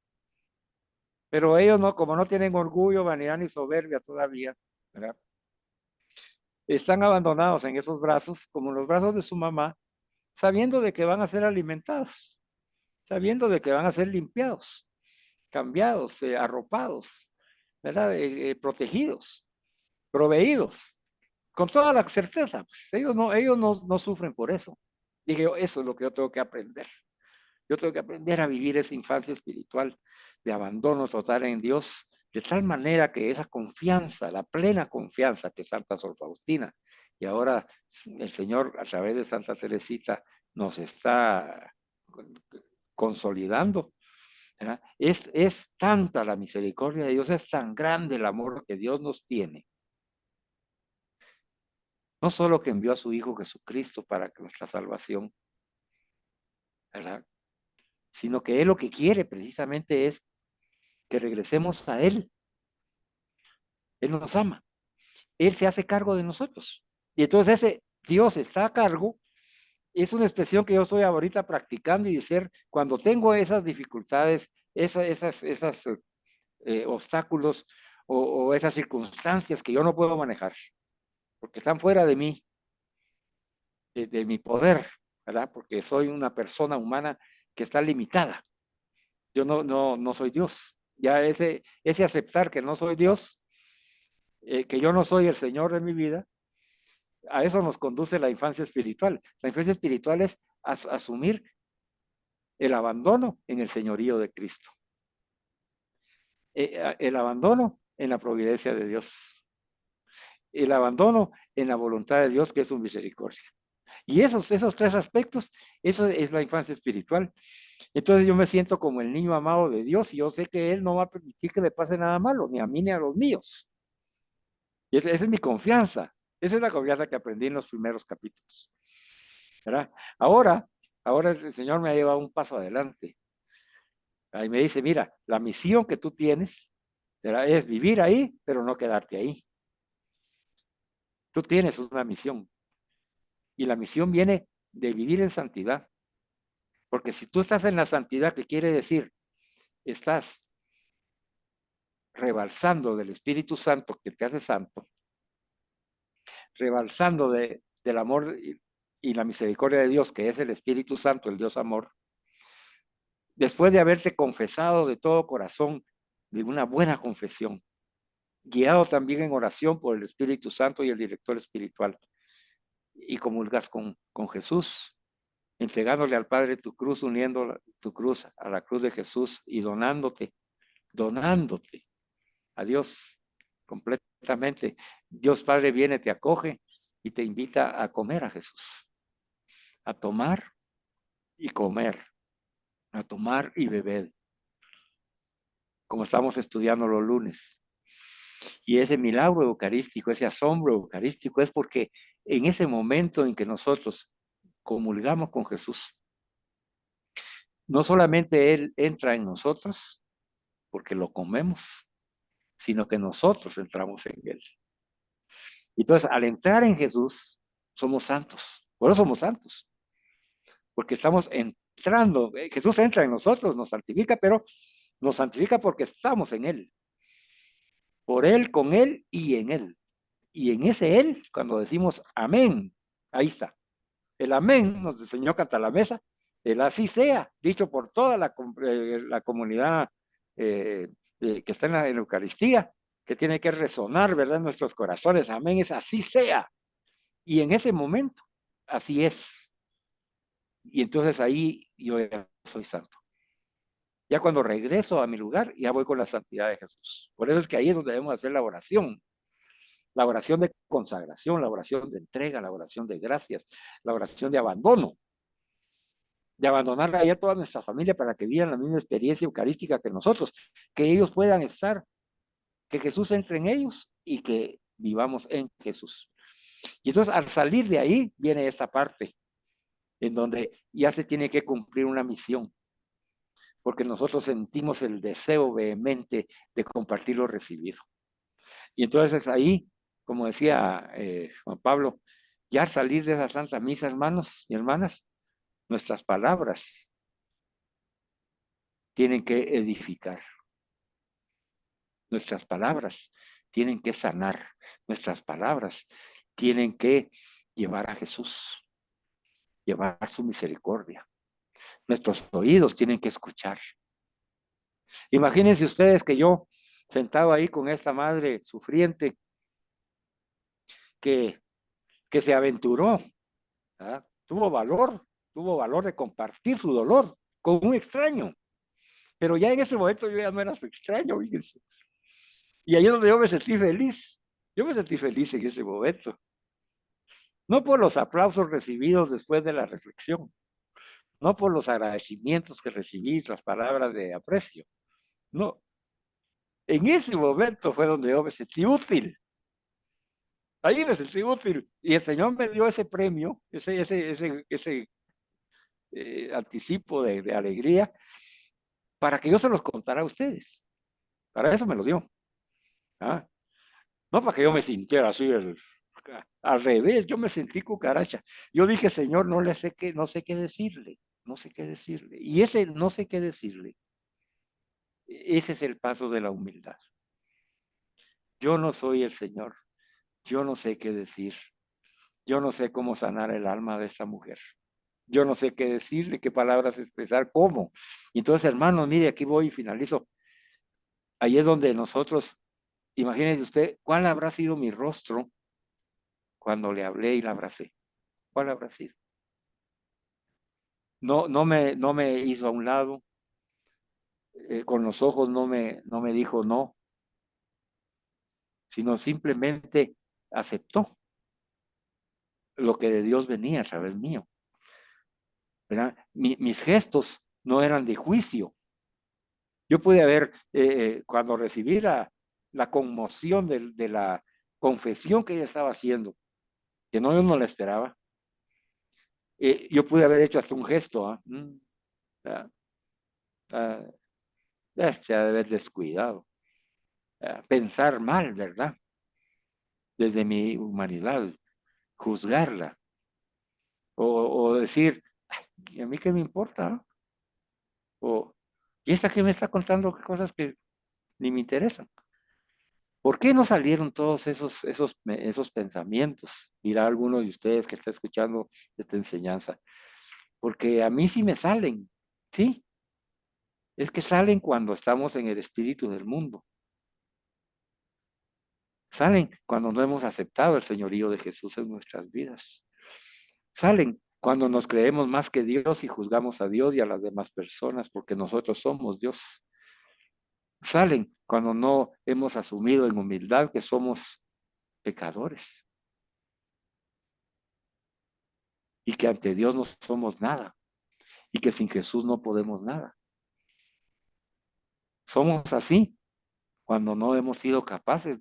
Pero ellos no, como no tienen orgullo, vanidad ni soberbia todavía, ¿verdad? Están abandonados en esos brazos, como los brazos de su mamá, sabiendo de que van a ser alimentados, sabiendo de que van a ser limpiados, cambiados, arropados, ¿verdad? Protegidos, proveídos, con toda la certeza. Pues, ellos no sufren por eso. Dije, eso es lo que yo tengo que aprender. Yo tengo que aprender a vivir esa infancia espiritual de abandono total en Dios, de tal manera que esa confianza, la plena confianza que Santa Sor Faustina y ahora el Señor a través de Santa Teresita nos está consolidando. Es tanta la misericordia de Dios, es tan grande el amor que Dios nos tiene. No solo que envió a su Hijo Jesucristo para nuestra salvación, ¿verdad? Sino que Él lo que quiere precisamente es que regresemos a Él. Él nos ama. Él se hace cargo de nosotros. Y entonces ese Dios está a cargo. Es una expresión que yo estoy ahorita practicando y decir, cuando tengo esas dificultades, esas obstáculos o esas circunstancias que yo no puedo manejar, porque están fuera de mí, de mi poder, ¿verdad? Porque soy una persona humana que está limitada. Yo no soy Dios. Ya ese aceptar que no soy Dios, que yo no soy el Señor de mi vida, a eso nos conduce la infancia espiritual. La infancia espiritual es asumir el abandono en el señorío de Cristo. El abandono en la providencia de Dios. El abandono en la voluntad de Dios, que es su misericordia. Y esos tres aspectos, eso es la infancia espiritual. Entonces yo me siento como el niño amado de Dios y yo sé que Él no va a permitir que me pase nada malo, ni a mí ni a los míos. Y esa es mi confianza. Esa es la confianza que aprendí en los primeros capítulos. ¿Verdad? Ahora el Señor me ha llevado un paso adelante. Ahí me dice, mira, la misión que tú tienes, ¿verdad?, es vivir ahí, pero no quedarte ahí. Tú tienes una misión. Y la misión viene de vivir en santidad. Porque si tú estás en la santidad, ¿qué quiere decir? Estás rebalsando del Espíritu Santo que te hace santo, rebalsando del amor y la misericordia de Dios, que es el Espíritu Santo, el Dios amor, después de haberte confesado de todo corazón, de una buena confesión, guiado también en oración por el Espíritu Santo y el director espiritual, y comulgas con Jesús, entregándole al Padre tu cruz, uniendo tu cruz a la cruz de Jesús y donándote a Dios completamente. Dios Padre viene, te acoge y te invita a comer a Jesús, a tomar y comer, a tomar y beber, como estamos estudiando los lunes. Y ese milagro eucarístico, ese asombro eucarístico es porque en ese momento en que nosotros comulgamos con Jesús, no solamente Él entra en nosotros, porque lo comemos, sino que nosotros entramos en Él. Entonces, al entrar en Jesús, somos santos. Por eso somos santos, porque estamos entrando. Jesús entra en nosotros, nos santifica, pero nos santifica porque estamos en Él. Por Él, con Él y en Él. Y en ese Él, cuando decimos amén, ahí está. El amén nos enseñó cantar la mesa, el así sea, dicho por toda la comunidad que está en la Eucaristía, que tiene que resonar, ¿verdad?, en nuestros corazones. Amén es así sea. Y en ese momento, así es. Y entonces ahí yo ya soy santo. Ya cuando regreso a mi lugar, ya voy con la santidad de Jesús. Por eso es que ahí es donde debemos hacer la oración de consagración, la oración de entrega, la oración de gracias, la oración de abandono, de abandonar ahí a toda nuestra familia para que vivan la misma experiencia eucarística que nosotros, que ellos puedan estar, que Jesús entre en ellos y que vivamos en Jesús. Y entonces al salir de ahí viene esta parte en donde ya se tiene que cumplir una misión, porque nosotros sentimos el deseo vehemente de compartir lo recibido. Y entonces ahí, como decía Juan Pablo, ya al salir de esa Santa Misa, hermanos y hermanas, nuestras palabras tienen que edificar, nuestras palabras tienen que sanar, nuestras palabras tienen que llevar a Jesús, llevar su misericordia. Nuestros oídos tienen que escuchar. Imagínense ustedes que yo, sentado ahí con esta madre sufriente, que se aventuró, ¿verdad?, tuvo valor de compartir su dolor con un extraño. Pero ya en ese momento yo ya no era su extraño, fíjense. Y ahí es donde yo me sentí feliz. Yo me sentí feliz en ese momento. No por los aplausos recibidos después de la reflexión, no por los agradecimientos que recibí, las palabras de aprecio. No. En ese momento fue donde yo me sentí útil. Ahí me sentí útil. Y el Señor me dio ese premio, ese anticipo de alegría, para que yo se los contara a ustedes. Para eso me lo dio. ¿Ah? No para que yo me sintiera así, al revés, yo me sentí cucaracha. Yo dije, Señor, no sé qué decirle, no sé qué decirle. Y ese no sé qué decirle, ese es el paso de la humildad. Yo no soy el Señor, yo no sé qué decir, yo no sé cómo sanar el alma de esta mujer. Yo no sé qué decirle, qué palabras expresar, cómo. Y entonces, hermanos, mire, aquí voy y finalizo. Ahí es donde nosotros, imagínense usted, ¿cuál habrá sido mi rostro cuando le hablé y la abracé? ¿Cuál habrá sido? No me hizo a un lado, con los ojos no me dijo no, sino simplemente aceptó lo que de Dios venía a través mío, ¿verdad? Mis gestos no eran de juicio. Yo pude haber, cuando recibí la conmoción de la confesión que ella estaba haciendo, que no, yo no la esperaba, yo pude haber hecho hasta un gesto, ah, ah, se ha de haber descuidado, pensar mal, ¿verdad? Desde mi humanidad, juzgarla, o decir, ¿y a mí qué me importa? O, ¿y esta que me está contando cosas que ni me interesan? ¿Por qué no salieron todos esos pensamientos? Dirá alguno de ustedes que está escuchando esta enseñanza. Porque a mí sí me salen, ¿sí? Es que salen cuando estamos en el espíritu del mundo. Salen cuando no hemos aceptado el señorío de Jesús en nuestras vidas. Salen cuando nos creemos más que Dios y juzgamos a Dios y a las demás personas porque nosotros somos Dios. Salen cuando no hemos asumido en humildad que somos pecadores y que ante Dios no somos nada y que sin Jesús no podemos nada. Somos así cuando no hemos sido capaces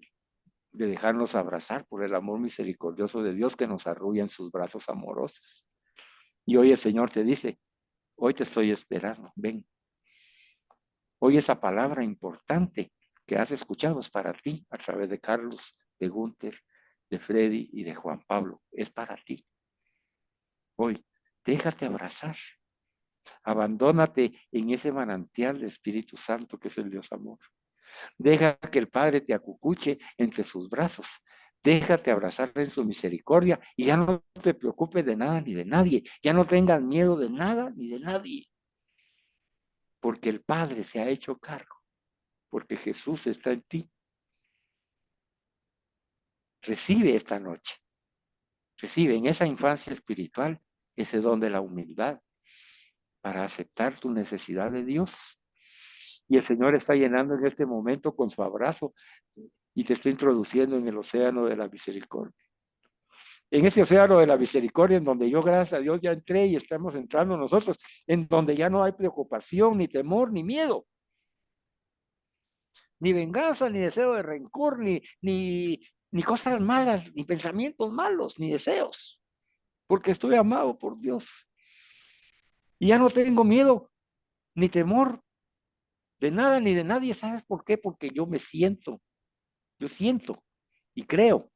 de dejarnos abrazar por el amor misericordioso de Dios que nos arrulla en sus brazos amorosos. Y hoy el Señor te dice, hoy te estoy esperando, ven. Hoy esa palabra importante que has escuchado es para ti a través de Carlos, de Gunther, de Freddy y de Juan Pablo. Es para ti. Hoy, déjate abrazar. Abandónate en ese manantial de Espíritu Santo que es el Dios amor. Deja que el Padre te acucuche entre sus brazos. Déjate abrazar en su misericordia y ya no te preocupes de nada ni de nadie. Ya no tengas miedo de nada ni de nadie. Porque el Padre se ha hecho cargo. Porque Jesús está en ti. Recibe esta noche. Recibe en esa infancia espiritual ese don de la humildad para aceptar tu necesidad de Dios. Y el Señor está llenando en este momento con su abrazo y te está introduciendo en el océano de la misericordia. En ese océano de la misericordia, en donde yo, gracias a Dios, ya entré y estamos entrando nosotros, en donde ya no hay preocupación, ni temor, ni miedo, ni venganza, ni deseo de rencor, ni cosas malas, ni pensamientos malos, ni deseos, porque estoy amado por Dios. Y ya no tengo miedo, ni temor de nada, ni de nadie. ¿Sabes por qué? Porque yo siento y creo,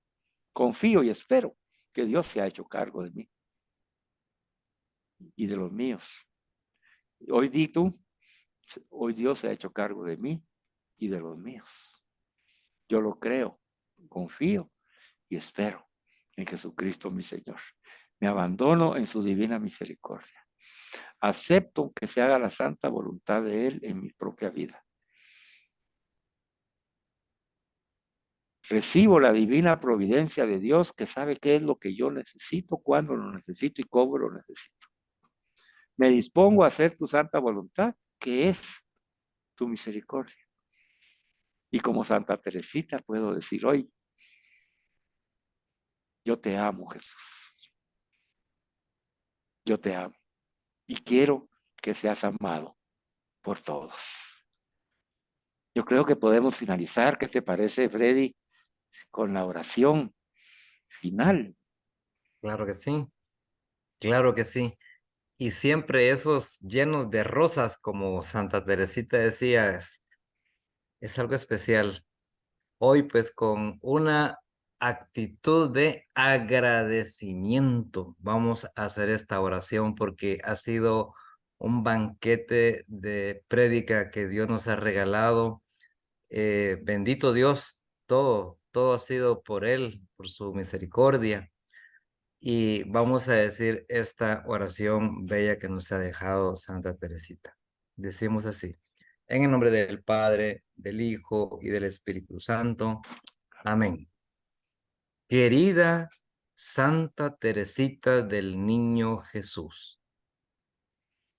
confío y espero que Dios se ha hecho cargo de mí y de los míos. Hoy di tú, hoy Dios se ha hecho cargo de mí y de los míos. Yo lo creo, confío y espero en Jesucristo mi Señor. Me abandono en su divina misericordia. Acepto que se haga la santa voluntad de Él en mi propia vida. Recibo la divina providencia de Dios que sabe qué es lo que yo necesito, cuándo lo necesito y cómo lo necesito. Me dispongo a hacer tu santa voluntad, que es tu misericordia. Y como Santa Teresita puedo decir hoy, yo te amo, Jesús. Yo te amo. Y quiero que seas amado por todos. Yo creo que podemos finalizar. ¿Qué te parece, Freddy? Con la oración final. Claro que sí, claro que sí. Y siempre esos llenos de rosas, como Santa Teresita decía, es algo especial. Hoy pues con una actitud de agradecimiento vamos a hacer esta oración porque ha sido un banquete de prédica que Dios nos ha regalado. Bendito Dios, todo ha sido por Él, por su misericordia. Y vamos a decir esta oración bella que nos ha dejado Santa Teresita. Decimos así, en el nombre del Padre, del Hijo y del Espíritu Santo. Amén. Querida Santa Teresita del Niño Jesús,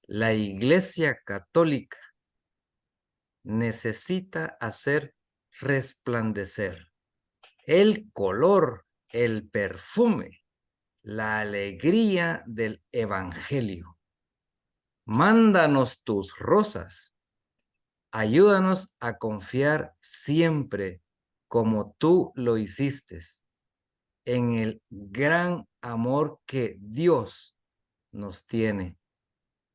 la Iglesia Católica necesita hacer resplandecer el color, el perfume, la alegría del evangelio. Mándanos tus rosas. Ayúdanos a confiar siempre como tú lo hiciste en el gran amor que Dios nos tiene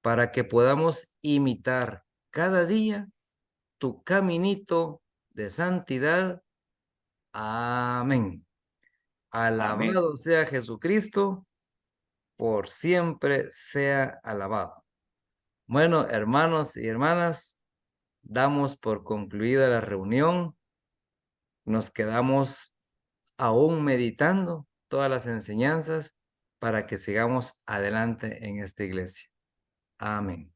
para que podamos imitar cada día tu caminito de santidad. Amén. Amén. Alabado sea Jesucristo, por siempre sea alabado. Bueno, hermanos y hermanas, damos por concluida la reunión. Nos quedamos aún meditando todas las enseñanzas para que sigamos adelante en esta iglesia. Amén.